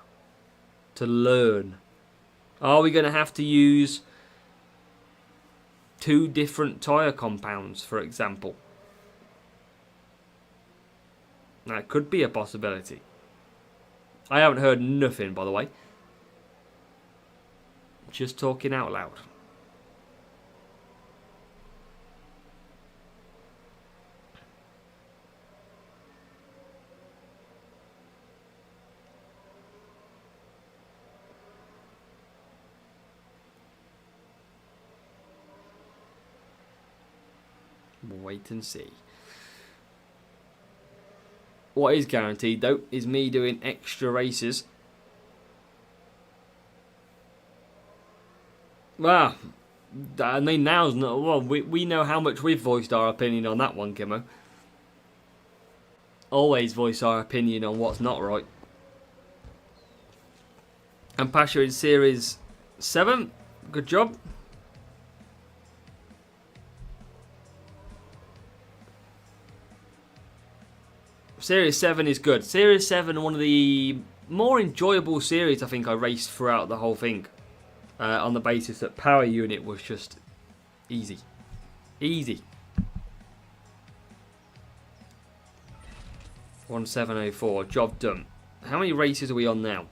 To learn? Are we going to have to use 2 different tyre compounds, for example? That could be a possibility. I haven't heard nothing, by the way. Just talking out loud. wait and see. What is guaranteed, though, is me doing extra races. Well, I mean, now's not... Well, we know how much we've voiced our opinion on that one, Kimmo. Always voice our opinion on what's not right. And Pasha in Series 7. Good job. Series 7 is good. Series 7, one of the more enjoyable series I think I raced throughout the whole thing. On the basis that power unit was just easy. Easy. 1704, job done. How many races are we on now?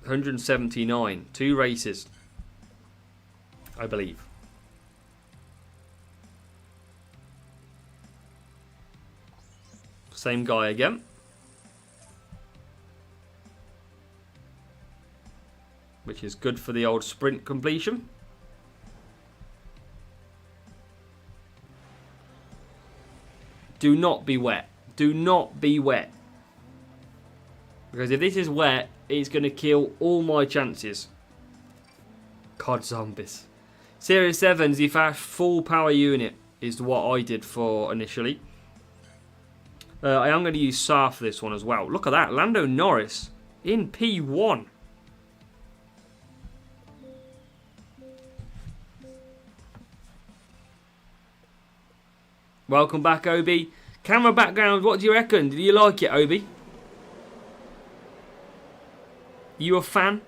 179. 2 races, I believe. Same guy again. Which is good for the old sprint completion. Do not be wet. Do not be wet. Because if this is wet, it's going to kill all my chances. COD zombies. Series 7's the fast full power unit is what I did for initially. I am going to use SAR for this one as well. Look at that. Lando Norris in P1. Welcome back, Obi. Camera background, what do you reckon? Did you like it, Obi? You a fan?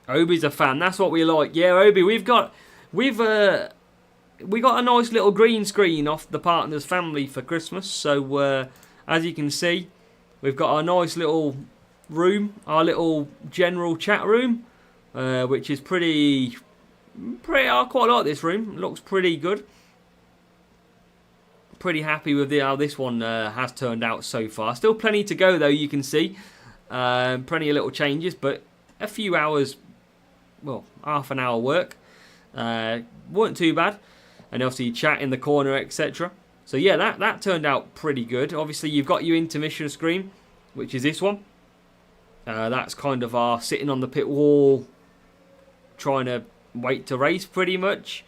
Obi's a fan. That's what we like. Yeah, Obi, we got a nice little green screen off the partner's family for Christmas. So as you can see, we've got our nice little room, our little general chat room, which is pretty. I quite like this room. It looks pretty good. Pretty happy with how this one has turned out so far. Still plenty to go though. You can see plenty of little changes, but a few hours. Well, half an hour work. Weren't too bad. And obviously chat in the corner, etc. So yeah, that turned out pretty good. Obviously you've got your intermission screen, which is this one. That's kind of our sitting on the pit wall, trying to wait to race pretty much.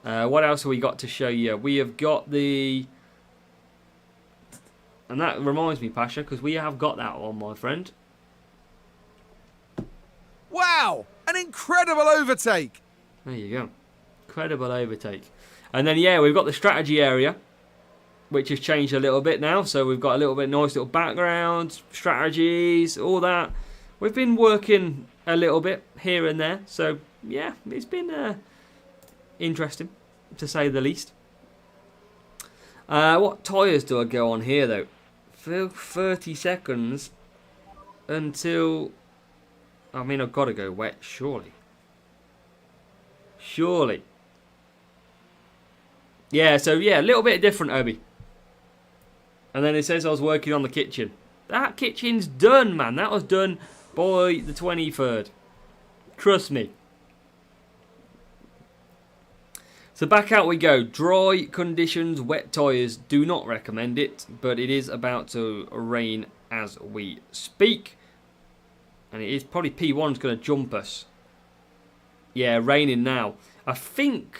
What else have we got to show you? We have got the... And that reminds me, Pasha, because we have got that one, my friend. Wow! An incredible overtake! There you go. Incredible overtake. And then, yeah, we've got the strategy area, which has changed a little bit now. So we've got a little bit nice little background, strategies, all that. We've been working a little bit here and there. So, yeah, it's been interesting, to say the least. What tyres do I go on here, though? 30 seconds until... I mean, I've got to go wet, surely. Surely. Yeah, so yeah, a little bit different, Obi. And then it says I was working on the kitchen. That kitchen's done, man. That was done by the 23rd. Trust me. So back out we go. Dry conditions, wet tyres. Do not recommend it, but it is about to rain as we speak. And it is probably P1's going to jump us. Yeah, raining now. I think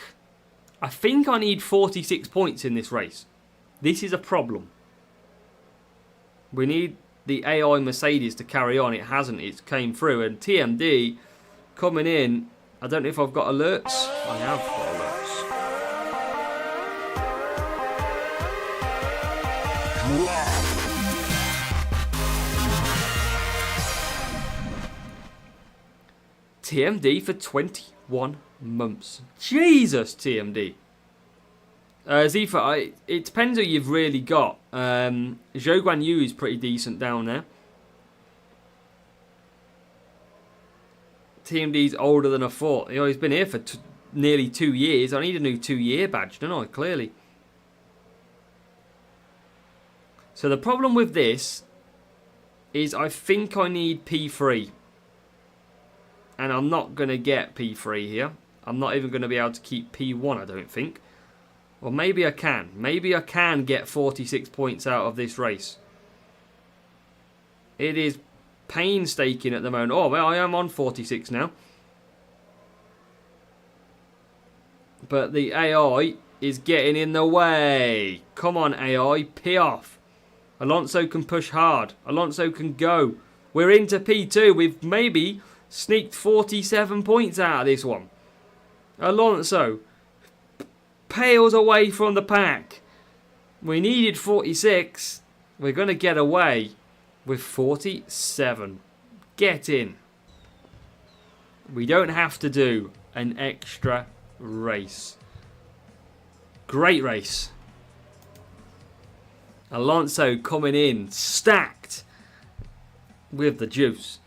I need 46 points in this race. This is a problem. We need the AI Mercedes to carry on. It hasn't. It's came through. And TMD coming in. I don't know if I've got alerts. I have got alerts. TMD for 21 months. Jesus, TMD. Zifa, it depends who you've really got. Zhou Guan Yu is pretty decent down there. TMD's older than I thought. You know, he's been here for nearly 2 years. I need a new 2-year badge, don't I? Clearly. So the problem with this is I think I need P3. And I'm not going to get P3 here. I'm not even going to be able to keep P1, I don't think. Or maybe I can. Maybe I can get 46 points out of this race. It is painstaking at the moment. Oh, well, I am on 46 now. But the AI is getting in the way. Come on, AI, pee off. Alonso can push hard. Alonso can go. We're into P2. We've maybe sneaked 47 points out of this one. Alonso pales away from the pack. We needed 46. We're going to get away with 47. Get in. We don't have to do an extra race. Great race. Alonso coming in stacked with the juice.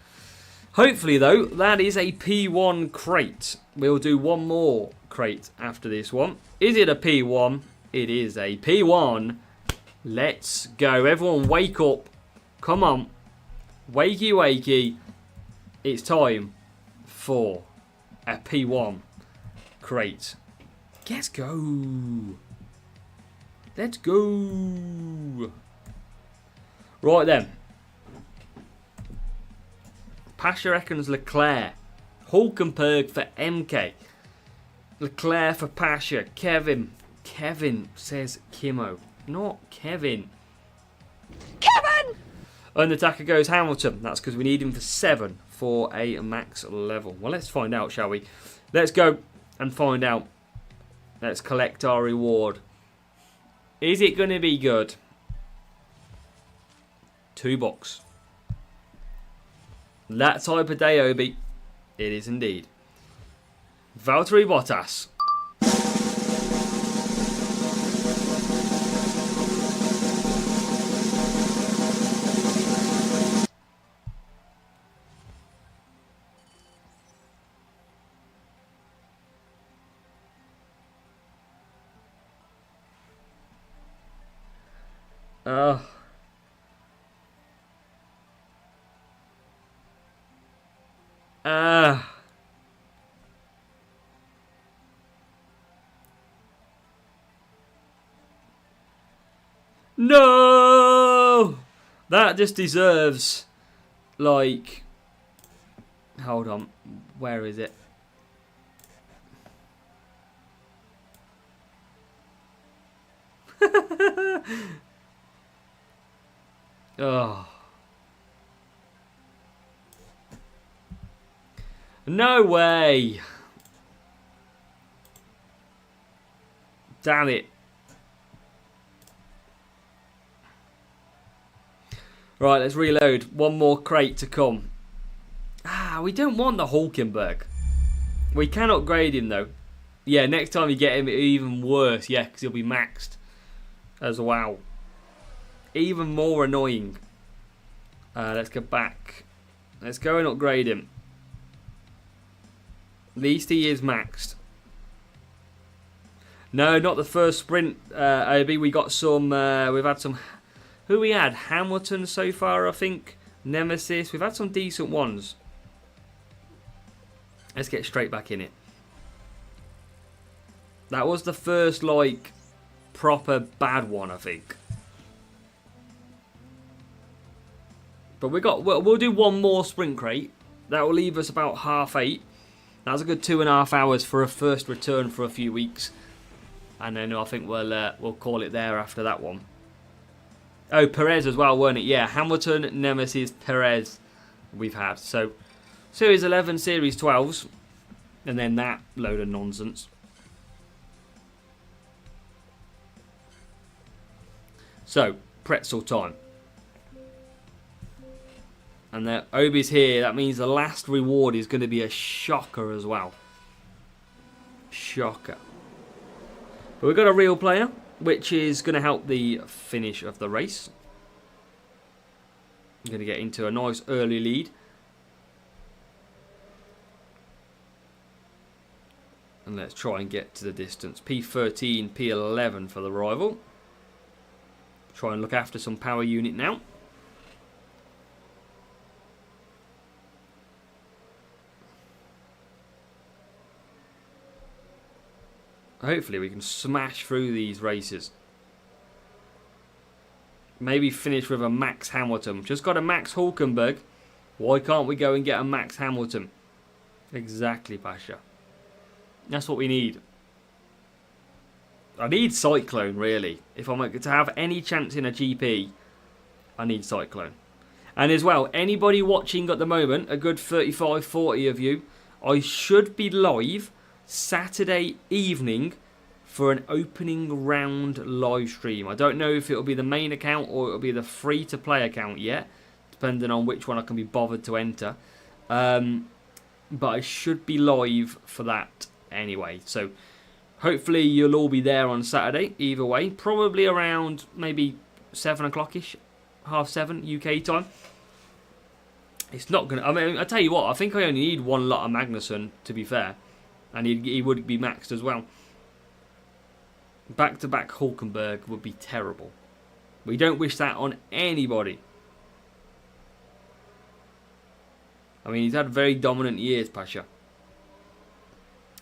Hopefully though, that is a P1 crate. We'll do one more crate after this one. Is it a P1? It is a P1. Let's go. Everyone wake up. Come on. Wakey wakey. It's time for a P1 crate. Let's go. Let's go. Right then. Pasha reckons Leclerc. Hulkenberg for MK. Leclerc for Pasha. Kevin. Kevin says Kimmo. Not Kevin. Kevin! Undertaker goes Hamilton. That's because we need him for 7 for a max level. Well, let's find out, shall we? Let's go and find out. Let's collect our reward. Is it going to be good? $2. That type of day, Obi. It is indeed. Valtteri Bottas. No! That just deserves, like... Hold on. Where is it? Oh. No way! Damn it. Right, let's reload. One more crate to come. We don't want the Hulkenberg. We can upgrade him though. Yeah, next time you get him, it'll be even worse. Yeah, because he'll be maxed as well. Even more annoying. Let's go back. Let's go and upgrade him. At least he is maxed. No, not the first sprint, Obi. We got some. We've had some. Who we had? Hamilton so far, I think. Nemesis. We've had some decent ones. Let's get straight back in it. That was the first, like, proper bad one, I think. But we'll do one more sprint crate. That will leave us about 8:30. That's a good 2.5 hours for a first return for a few weeks. And then I think we'll call it there after that one. Oh, Perez as well, weren't it? Yeah, Hamilton, Nemesis, Perez we've had. So, Series 11, Series 12s. And then that load of nonsense. So, pretzel time. And the Obi's here. That means the last reward is going to be a shocker as well. Shocker. But we've got a real player, which is going to help the finish of the race. I'm going to get into a nice early lead. And let's try and get to the distance. P13, P11 for the rival. Try and look after some power unit now. Hopefully we can smash through these races. Maybe finish with a Max Hamilton. Just got a Max Hulkenberg. Why can't we go and get a Max Hamilton? Exactly, Pasha. That's what we need. I need Cyclone, really. If I'm to have any chance in a GP, I need Cyclone. And as well, anybody watching at the moment, a good 35, 40 of you, I should be live Saturday evening for an opening round live stream. I don't know if it'll be the main account or it'll be the free-to-play account yet, depending on which one I can be bothered to enter. But I should be live for that anyway. So hopefully you'll all be there on Saturday, either way. Probably around maybe 7 o'clock-ish, 7:30 UK time. It's not going to... I mean, I tell you what, I think I only need one lot of Magnussen, to be fair. And he would be maxed as well. Back-to-back Hulkenberg would be terrible. We don't wish that on anybody. I mean, he's had very dominant years, Pasha.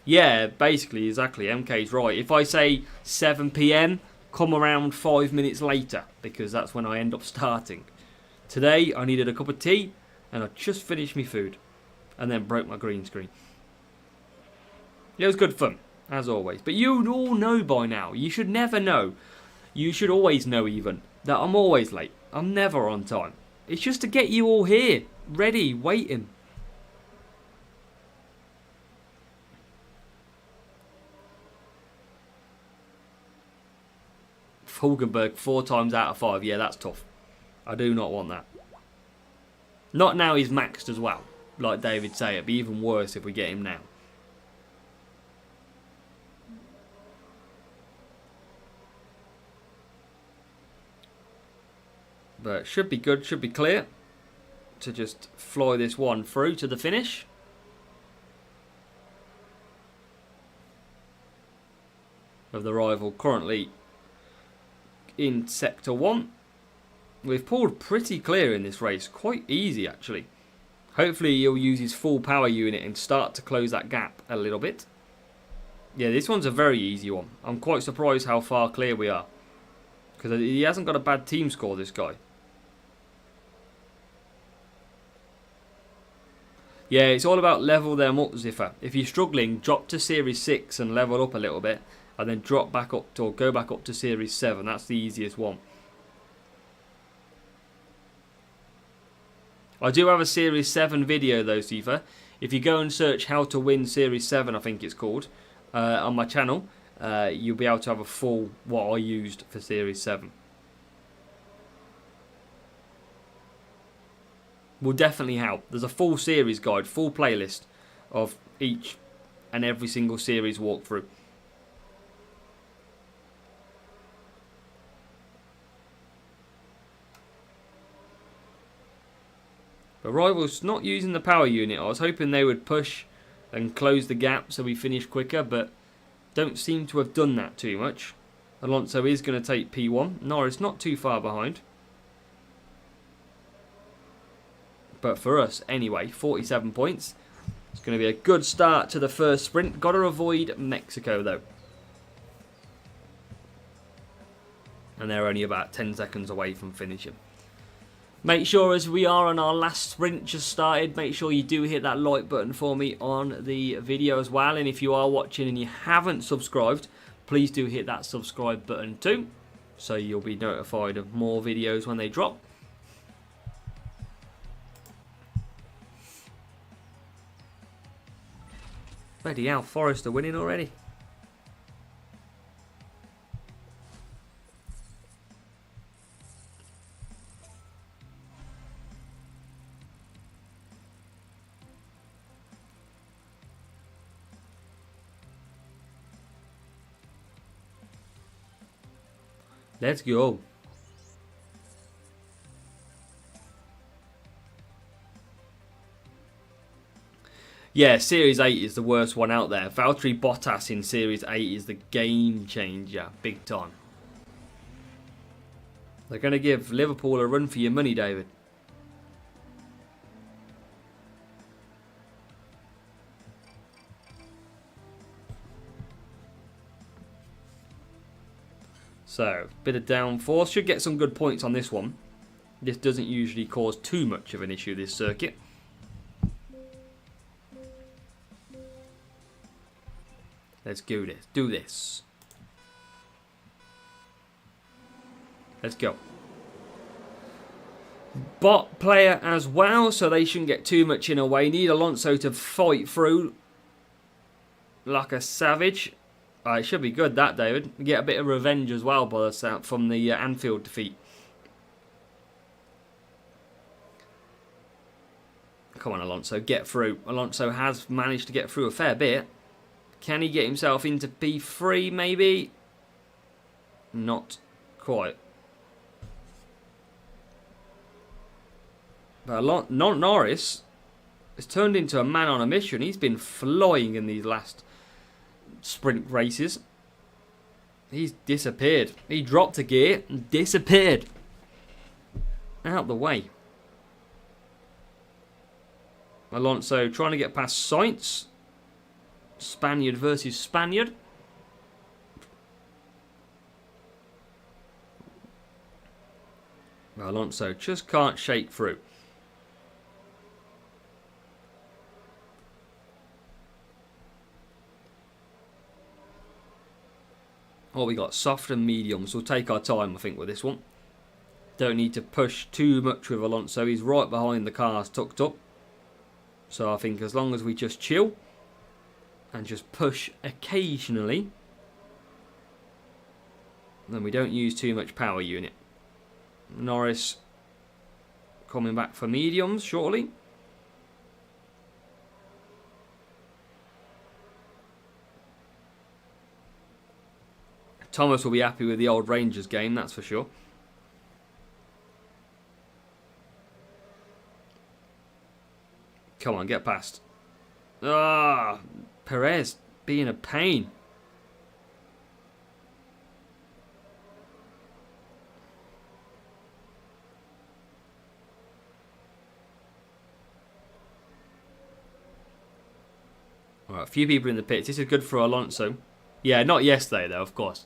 Yeah, basically, exactly. MK's right. If I say 7 PM, come around 5 minutes later, because that's when I end up starting. Today, I needed a cup of tea, and I just finished my food, and then broke my green screen. It was good fun, as always. But you all know by now. You should never know. You should always know, even, that I'm always late. I'm never on time. It's just to get you all here, ready, waiting. Hulkenberg 4 times out of 5. Yeah, that's tough. I do not want that. Not now he's maxed as well. Like David say, it'd be even worse if we get him now. But should be good, should be clear to just fly this one through to the finish. Of the rival currently in Sector 1. We've pulled pretty clear in this race. Quite easy, actually. Hopefully he'll use his full power unit and start to close that gap a little bit. Yeah, this one's a very easy one. I'm quite surprised how far clear we are. Because he hasn't got a bad team score, this guy. Yeah, it's all about level them up, Ziffer. If you're struggling, drop to Series 6 and level up a little bit. And then drop back up to, or go back up to Series 7. That's the easiest one. I do have a Series 7 video though, Ziffer. If you go and search how to win Series 7, I think it's called, on my channel, you'll be able to have a full what I used for Series 7. Will definitely help. There's a full series guide, full playlist of each and every single series walkthrough. But Rival's not using the power unit. I was hoping they would push and close the gap so we finish quicker, but don't seem to have done that too much. Alonso is going to take P1. Norris not too far behind. But for us, anyway, 47 points. It's going to be a good start to the first sprint. Got to avoid Mexico, though. And they're only about 10 seconds away from finishing. Make sure, as we are on our last sprint just started, make sure you do hit that like button for me on the video as well. And if you are watching and you haven't subscribed, please do hit that subscribe button too, so you'll be notified of more videos when they drop. Bloody hell, Forrest are winning already. Let's go. Yeah, Series 8 is the worst one out there. Valtteri Bottas in Series 8 is the game changer, big time. They're going to give Liverpool a run for your money, David. So, bit of downforce. Should get some good points on this one. This doesn't usually cause too much of an issue, this circuit. Let's do this. Do this. Let's go. Bot player as well, so they shouldn't get too much in a way. Need Alonso to fight through like a savage. It should be good, that, David. Get a bit of revenge as well by the sound from the Anfield defeat. Come on, Alonso, get through. Alonso has managed to get through a fair bit. Can he get himself into P3, maybe? Not quite. But Norris has turned into a man on a mission. He's been flying in these last sprint races. He's disappeared. He dropped a gear and disappeared. Out the way. Alonso trying to get past Sainz. Spaniard versus Spaniard. Alonso just can't shake through. Oh, we got soft and mediums. We'll take our time, I think, with this one. Don't need to push too much with Alonso. He's right behind the cars, tucked up. So I think as long as we just chill and just push occasionally, then we don't use too much power unit. Norris coming back for mediums shortly. Thomas will be happy with the old Rangers game, that's for sure. Come on, get past. Perez being a pain. All right, a few people in the pits. This is good for Alonso. Yeah, not yesterday though, of course.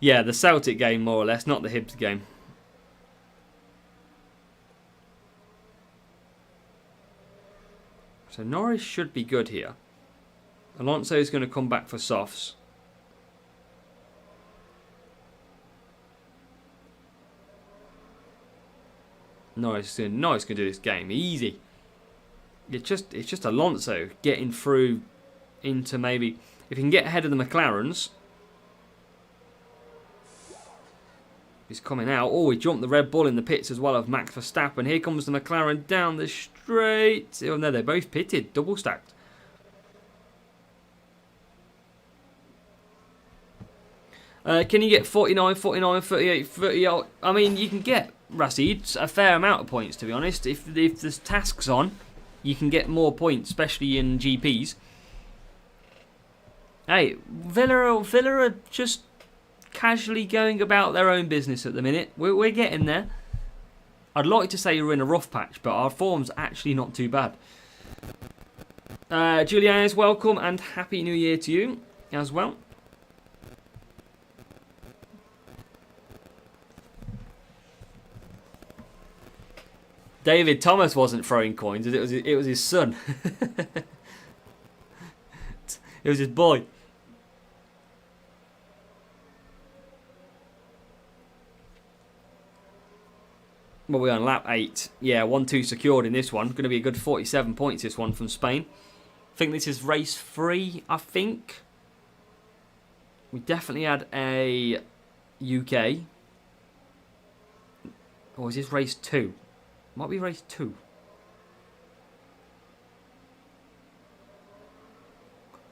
Yeah, the Celtic game more or less, not the Hibs game. So Norris should be good here. Alonso is going to come back for softs. Norris is going to do this game easy. It's just Alonso getting through into maybe if he can get ahead of the McLarens. He's coming out. Oh, he jumped the Red Bull in the pits as well of Max Verstappen. Here comes the McLaren down the straight. Oh no, they're both pitted, double stacked. Can you get 49, 49, 38, 30? I mean, you can get, Rashid, a fair amount of points, to be honest. If there's tasks on, you can get more points, especially in GPs. Hey, Villa are just casually going about their own business at the minute. We're getting there. I'd like to say we're in a rough patch, but our form's actually not too bad. Julianne, welcome and Happy New Year to you as well. David Thomas wasn't throwing coins, it was his son. It was his boy. Well, we're on lap 8. Yeah, 1-2 secured in this one. Going to be a good 47 points, this one from Spain. I think this is race 3, I think. We definitely had a UK. Or is this race 2? Might be race 2.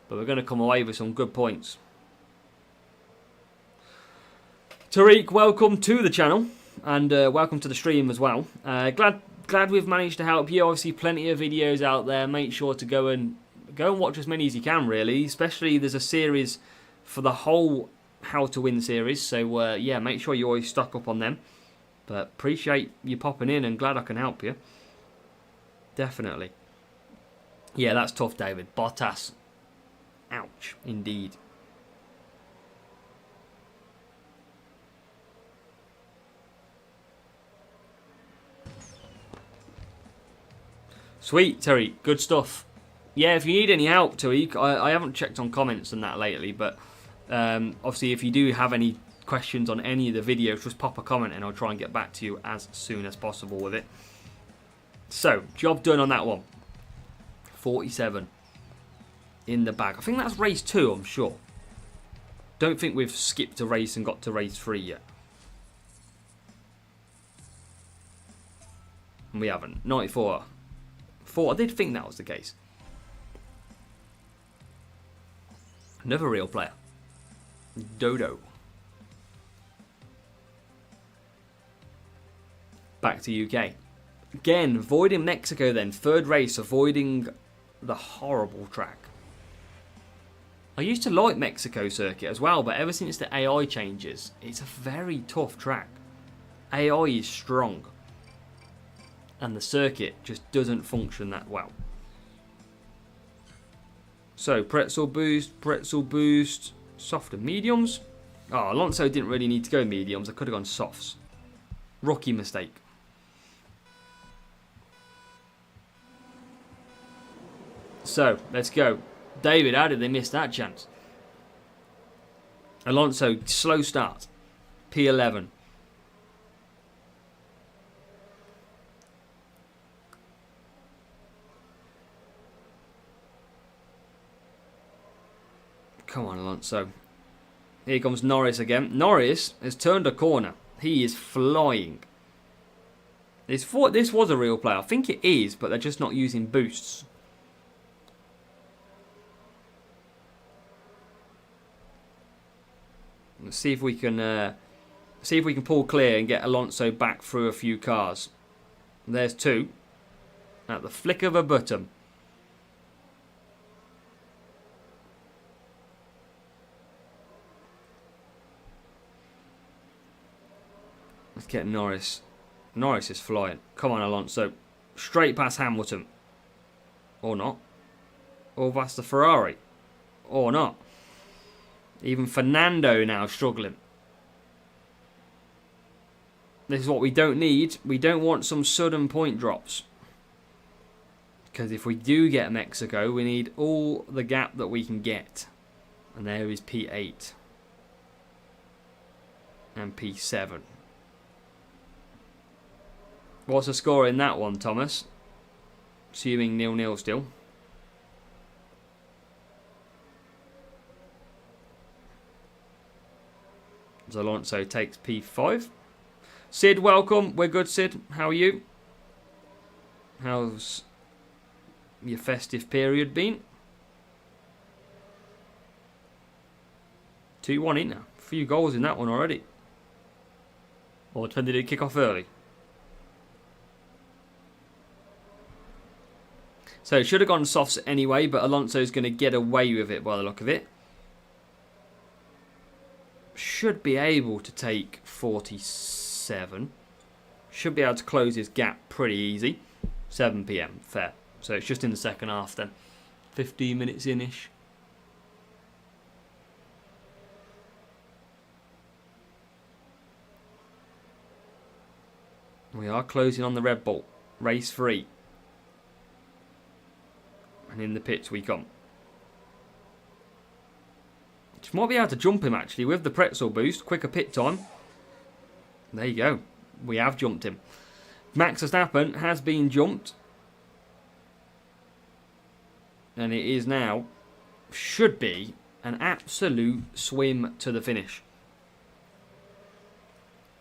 But we're going to come away with some good points. Tariq, welcome to the channel. And welcome to the stream as well. Glad we've managed to help you. Obviously, plenty of videos out there. Make sure to go and watch as many as you can, really. Especially, there's a series for the whole How to Win series. So, yeah, make sure you always stock up on them. But appreciate you popping in and glad I can help you. Definitely. Yeah, that's tough, David. Bottas. Ouch, indeed. Sweet, Terry. Good stuff. Yeah, if you need any help, Terry, I haven't checked on comments and that lately, but obviously if you do have any questions on any of the videos, just pop a comment and I'll try and get back to you as soon as possible with it. So, job done on that one. 47 in the bag. I think that's race 2, I'm sure. Don't think we've skipped a race and got to race 3 yet. We haven't. 94. I did think that was the case. Another real player. Dodo. Back to UK. Again, avoiding Mexico then. Third race, avoiding the horrible track. I used to like Mexico circuit as well, but ever since the AI changes, it's a very tough track. AI is strong. And the circuit just doesn't function that well. So, pretzel boost, soft and mediums. Oh, Alonso didn't really need to go mediums. I could have gone softs. Rookie mistake. So, let's go. David, how did they miss that chance? Alonso, slow start. P11. Come on, Alonso. Here comes Norris again. Norris has turned a corner. He is flying. This was a real player. I think it is, but they're just not using boosts. Let's see if we can pull clear and get Alonso back through a few cars. There's 2. At the flick of a button. Let's get Norris. Norris is flying. Come on, Alonso. Straight past Hamilton. Or not. Or that's the Ferrari. Or not. Even Fernando now struggling. This is what we don't need. We don't want some sudden point drops. Because if we do get Mexico, we need all the gap that we can get. And there is P8. And P7. What's the score in that one, Thomas? Assuming 0-0 still. Alonso takes P5. Sid, welcome. We're good, Sid. How are you? How's your festive period been? 2-1 in now. A few goals in that one already. Or did it kick off early? So it should have gone softs anyway, but Alonso's going to get away with it by the look of it. Should be able to take 47. Should be able to close his gap pretty easy. 7 PM, fair. So it's just in the second half then. 15 minutes in-ish. We are closing on the Red Bull. Race 3. And in the pits we come. Just might be able to jump him actually with the pretzel boost. Quicker pit time. There you go. We have jumped him. Max Verstappen has been jumped. And it is now, should be, an absolute swim to the finish.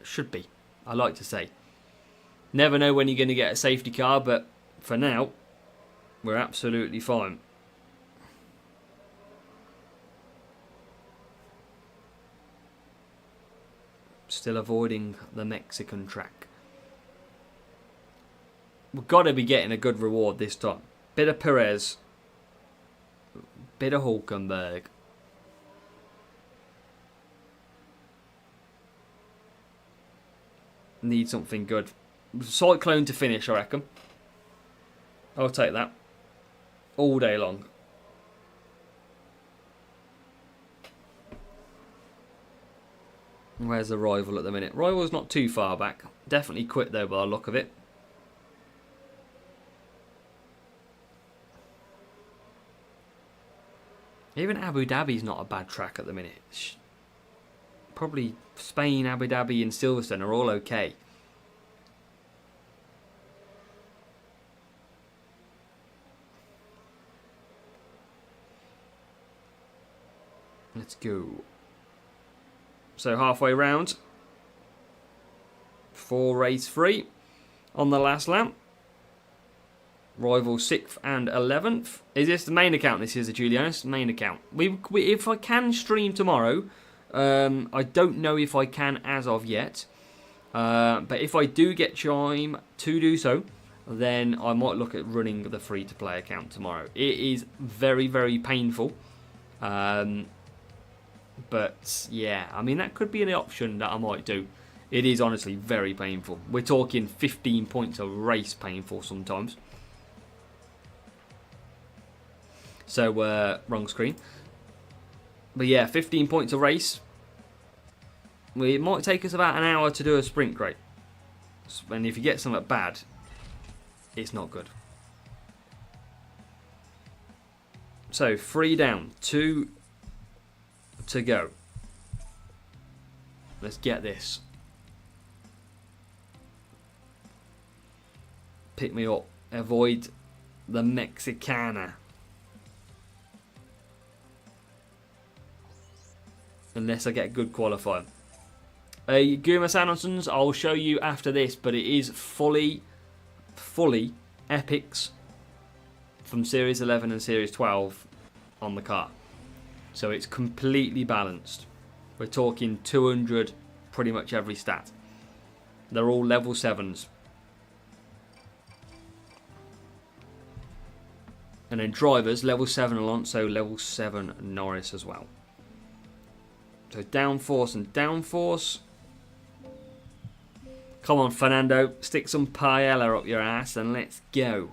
Should be, I like to say. Never know when you're going to get a safety car, but for now, we're absolutely fine. Still avoiding the Mexican track. We've got to be getting a good reward this time. Bit of Perez. Bit of Hulkenberg. Need something good. Cyclone to finish, I reckon. I'll take that. All day long. Where's the rival at the minute? Rival's not too far back. Definitely quit though by the look of it. Even Abu Dhabi's not a bad track at the minute. Probably Spain, Abu Dhabi and Silverstone are all okay. Let's go. So halfway round. 4 race free on the last lap. Rival 6th and 11th. Is this the main account? This is the Julianus main account. If I can stream tomorrow, I don't know if I can as of yet. But if I do get Chime to do so, then I might look at running the free-to-play account tomorrow. It is very, very painful. But yeah, I mean, that could be an option that I might do. It is honestly very painful. We're talking 15 points a race painful sometimes. So, wrong screen. But yeah, 15 points a race. It might take us about an hour to do a sprint grade. And if you get something bad, it's not good. So, 3 down, 2 to go. Let's get this. Pick me up. Avoid the Mexicana. Unless I get good qualifying. Guma Sanderson's, I'll show you after this, but it is fully epics from Series 11 and Series 12 on the car. So it's completely balanced. We're talking 200 pretty much every stat. They're all level 7s. And then drivers, level 7 Alonso, level 7 Norris as well. So downforce and downforce. Come on, Fernando. Stick some paella up your ass and let's go.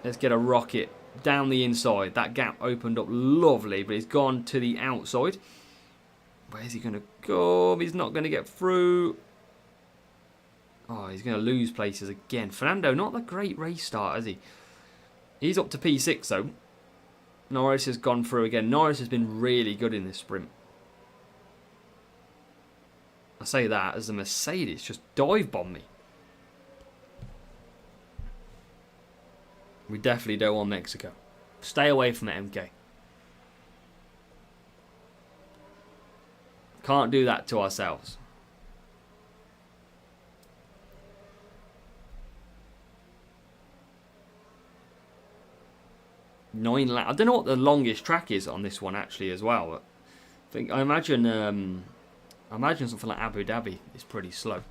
Let's get a rocket down the inside. That gap opened up lovely, but it's gone to the outside. Where's he going to go? He's not going to get through. Oh, he's going to lose places again. Fernando, not the great race start, is he? He's up to P6 though. Norris has gone through again. Norris has been really good in this sprint. I say that as the Mercedes just dive bomb me. We definitely don't want Mexico. Stay away from it, MK. Can't do that to ourselves. I don't know what the longest track is on this one actually as well. I imagine something like Abu Dhabi is pretty slow.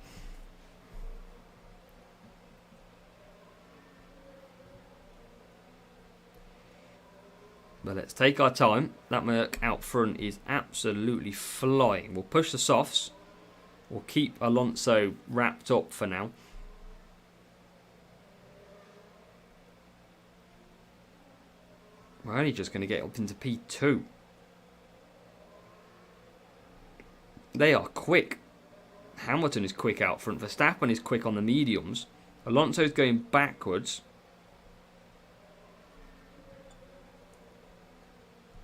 But let's take our time. That Merc out front is absolutely flying. We'll push the softs. We'll keep Alonso wrapped up for now. We're only just going to get up into P2. They are quick. Hamilton is quick out front. Verstappen is quick on the mediums. Alonso's going backwards.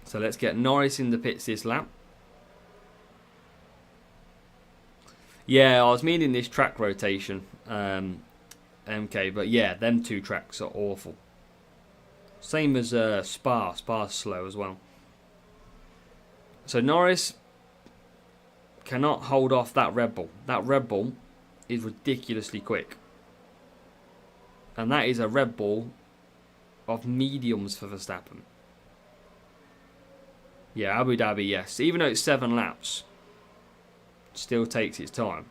So let's get Norris in the pits this lap. Yeah, I was meaning this track rotation, MK, but yeah, them two tracks are awful. Same as Spa. Spa's slow as well. So Norris cannot hold off that Red Bull. That Red Bull is ridiculously quick. And that is a Red Bull of mediums for Verstappen. Yeah, Abu Dhabi, yes. Even though it's 7 laps, still takes its time.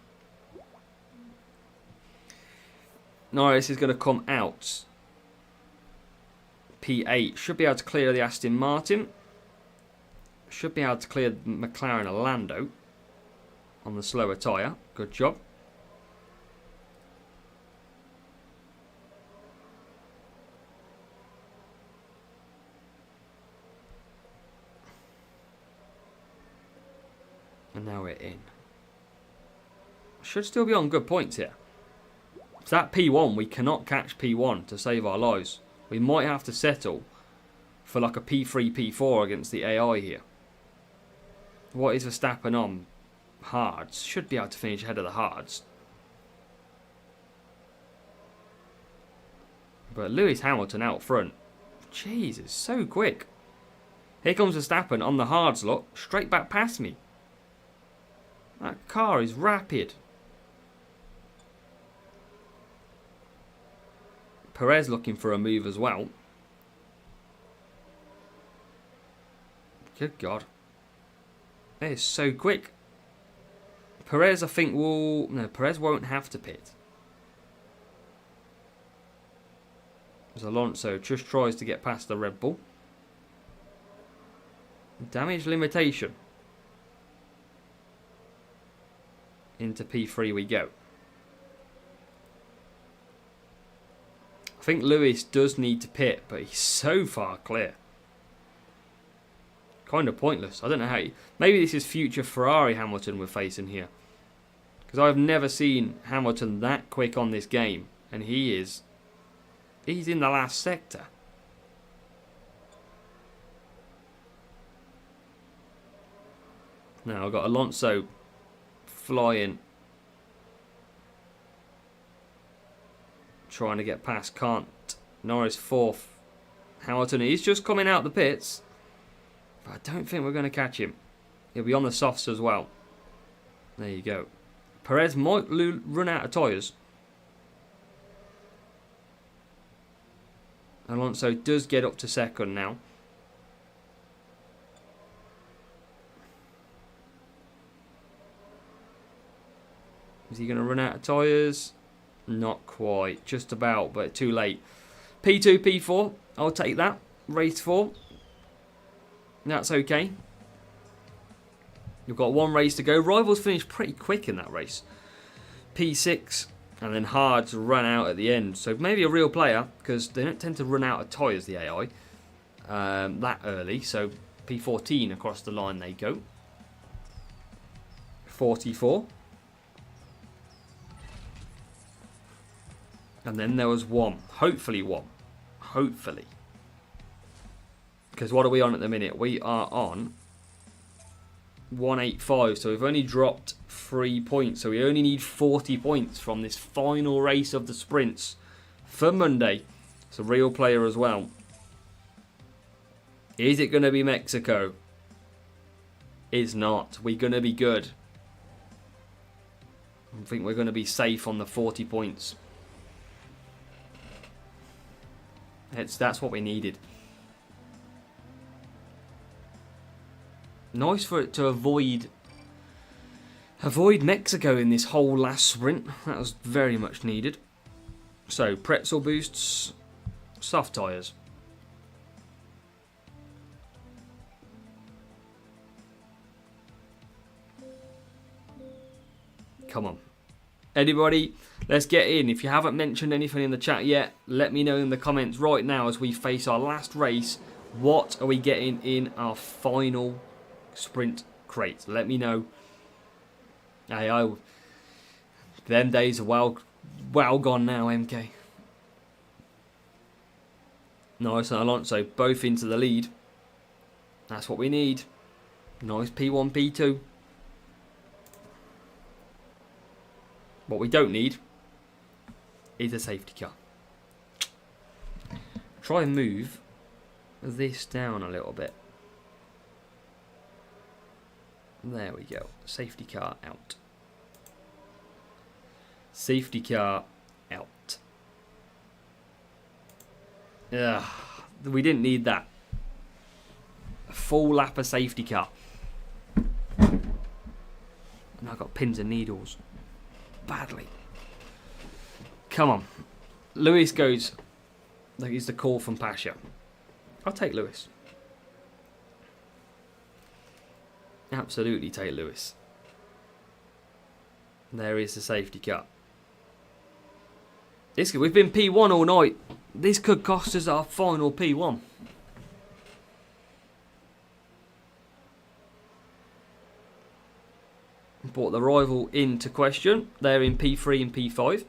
Norris is going to come out. P8 should be able to clear the Aston Martin. Should be able to clear McLaren and Lando on the slower tyre. Good job. And now we're in. Should still be on good points here. It's that P1. We cannot catch P1 to save our lives. We might have to settle for like a P3, P4 against the AI here. What is Verstappen on? Hards. Should be able to finish ahead of the Hards. But Lewis Hamilton out front. Jesus, so quick. Here comes Verstappen on the Hards, look. Straight back past me. That car is rapid. Perez looking for a move as well. Good God. It is so quick. Perez, I think, will... No, Perez won't have to pit. As Alonso just tries to get past the Red Bull. Damage limitation. Into P3 we go. I think Lewis does need to pit, but he's so far clear. Kind of pointless. I don't know how... Maybe this is future Ferrari Hamilton we're facing here. Because I've never seen Hamilton that quick on this game. And he is... He's in the last sector. Now I've got Alonso flying. Trying to get past. Can't. Norris fourth. Hamilton is just coming out the pits. But I don't think we're going to catch him. He'll be on the softs as well. There you go. Perez might run out of tyres. Alonso does get up to second now. Is he going to run out of tyres? Not quite. Just about, but too late. P2, P4. I'll take that. Race 4. That's okay. We've got one race to go. Rivals finished pretty quick in that race. P6. And then Hards run out at the end. So maybe a real player, because they don't tend to run out of tyres, the AI, that early. So P14 across the line they go. 44. And then there was one. Hopefully one. Hopefully. Because what are we on at the minute? We are on 185. So we've only dropped 3 points. So we only need 40 points from this final race of the sprints for Monday. It's a real player as well. Is it going to be Mexico? It's not. We're going to be good. I think we're going to be safe on the 40 points. That's what we needed. Nice for it to avoid Mexico in this whole last sprint. That was very much needed. So, pretzel boosts, soft tyres. Come on. Anybody, let's get in. If you haven't mentioned anything in the chat yet, let me know in the comments right now as we face our last race. What are we getting in our final sprint crate? Let me know. Hey, them days are well gone now, MK. Nice and Alonso both into the lead. That's what we need. Nice P1, P2. What we don't need is a safety car. Try and move this down a little bit. There we go. Safety car out. Safety car out. Ugh, we didn't need that. A full lap of safety car. And I've got pins and needles. Badly. Come on. Lewis goes. He's the call from Pasha. I'll take Lewis. Absolutely take Lewis. There is the safety car. We've been P1 all night. This could cost us our final P1. Brought the rival into question. They're in P3 and P5.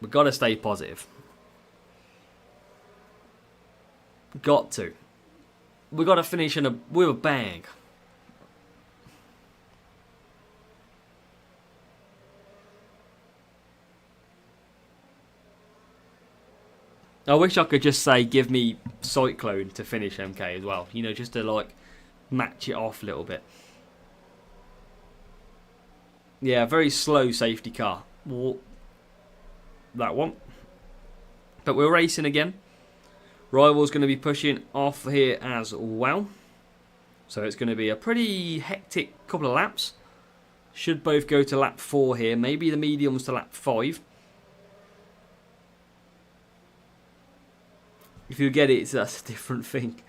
We've got to stay positive. Got to. We've got to finish with a bang. I wish I could just say, give me Cyclone to finish MK as well. You know, just to like match it off a little bit. Yeah, very slow safety car. That one. But we're racing again. Rival's going to be pushing off here as well. So it's going to be a pretty hectic couple of laps. Should both go to lap 4 here. Maybe the mediums to lap 5. If you get it, that's a different thing.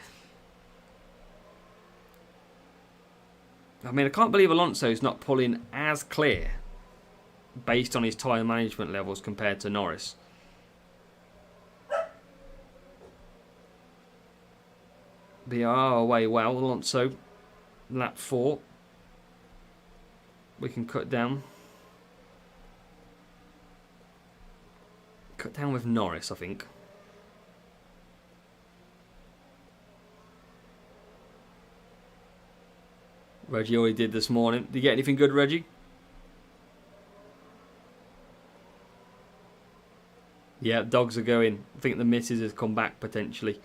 I mean, I can't believe Alonso's not pulling as clear based on his tyre management levels compared to Norris. We are away well, Alonso. Lap 4. We can cut down. Cut down with Norris, I think. Reggie already did this morning. Did you get anything good, Reggie? Yeah, dogs are going. I think the missus has come back potentially.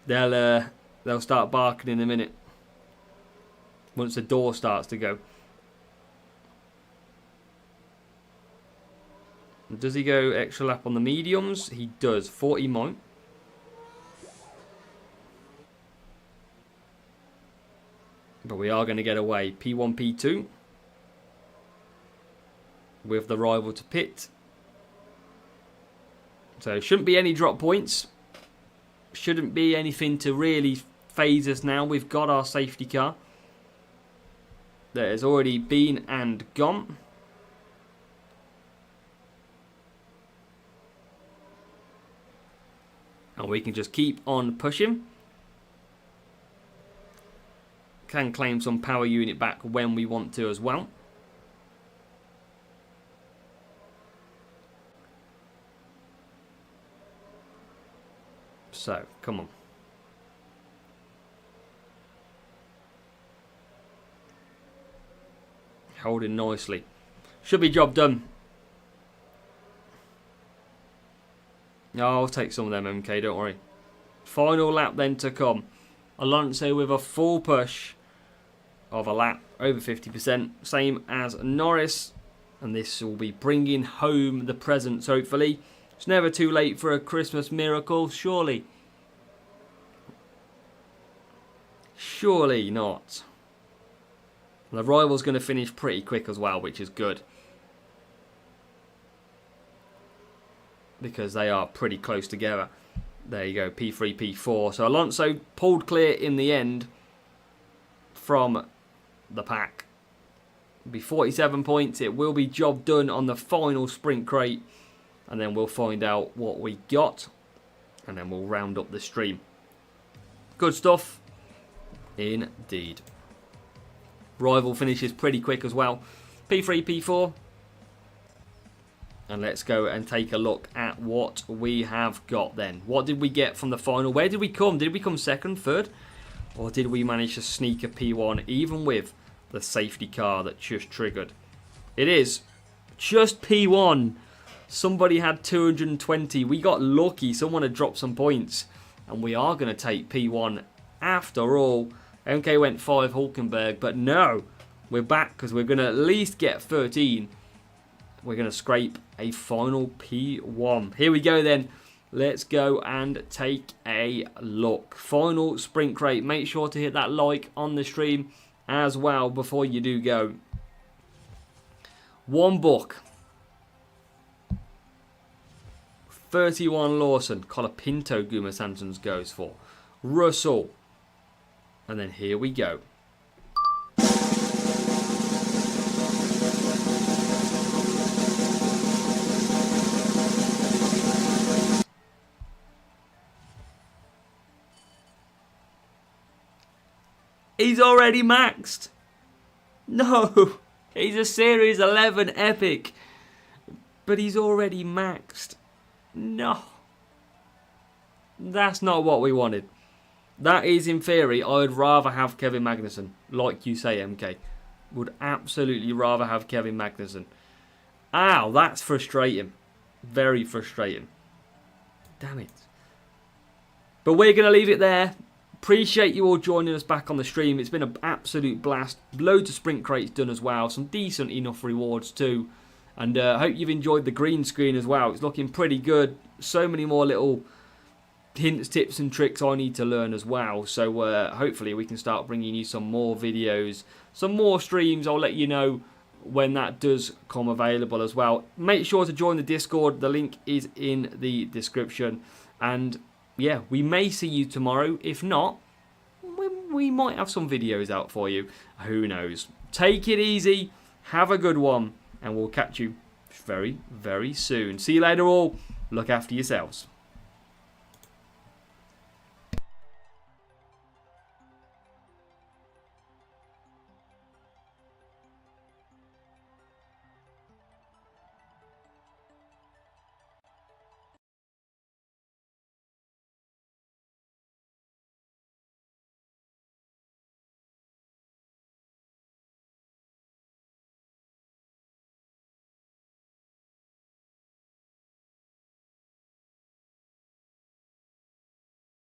They'll start barking in a minute. Once the door starts to go. Does he go extra lap on the mediums? He does. 40 might. But we are going to get away. P1, P2. With the rival to pit. So shouldn't be any drop points. Shouldn't be anything to really phase us now. We've got our safety car. That has already been and gone. And we can just keep on pushing. Can claim some power unit back when we want to as well. So, come on. Holding nicely. Should be job done. I'll take some of them, MK, don't worry. Final lap then to come. Alonso with a full push of a lap, over 50%. Same as Norris. And this will be bringing home the presents, hopefully. It's never too late for a Christmas miracle, surely. Surely not. The rival's going to finish pretty quick as well, which is good. Because they are pretty close together. There you go, P3, P4. So Alonso pulled clear in the end from the pack. It'll be 47 points. It will be job done on the final sprint crate. And then we'll find out what we got. And then we'll round up the stream. Good stuff. Indeed. Rival finishes pretty quick as well. P3, P4. And let's go and take a look at what we have got then. What did we get from the final? Where did we come? Did we come second, third? Or did we manage to sneak a P1 even with the safety car that just triggered? It is just P1. Somebody had 220. We got lucky. Someone had dropped some points. And we are going to take P1 after all. MK went 5 Hulkenberg. But no, we're back because we're going to at least get 13. We're going to scrape a final P1. Here we go then. Let's go and take a look. Final sprint crate. Make sure to hit that like on the stream as well before you do go. One book. 31 Lawson. Colapinto Gumasansons goes for. Russell. And then here we go. He's already maxed. No, he's a Series 11 epic. But he's already maxed. No. That's not what we wanted. That is, in theory, I would rather have Kevin Magnussen. Like you say, MK. Would absolutely rather have Kevin Magnussen. Ow, that's frustrating. Very frustrating. Damn it. But we're going to leave it there. Appreciate you all joining us back on the stream. It's been an absolute blast. Loads of sprint crates done as well. Some decent enough rewards too. And I hope you've enjoyed the green screen as well. It's looking pretty good. So many more little hints, tips and tricks I need to learn as well. So hopefully we can start bringing you some more videos, some more streams. I'll let you know when that does come available as well. Make sure to join the Discord. The link is in the description. And yeah, we may see you tomorrow. If not, we might have some videos out for you. Who knows? Take it easy. Have a good one. And we'll catch you very, very soon. See you later all. Look after yourselves.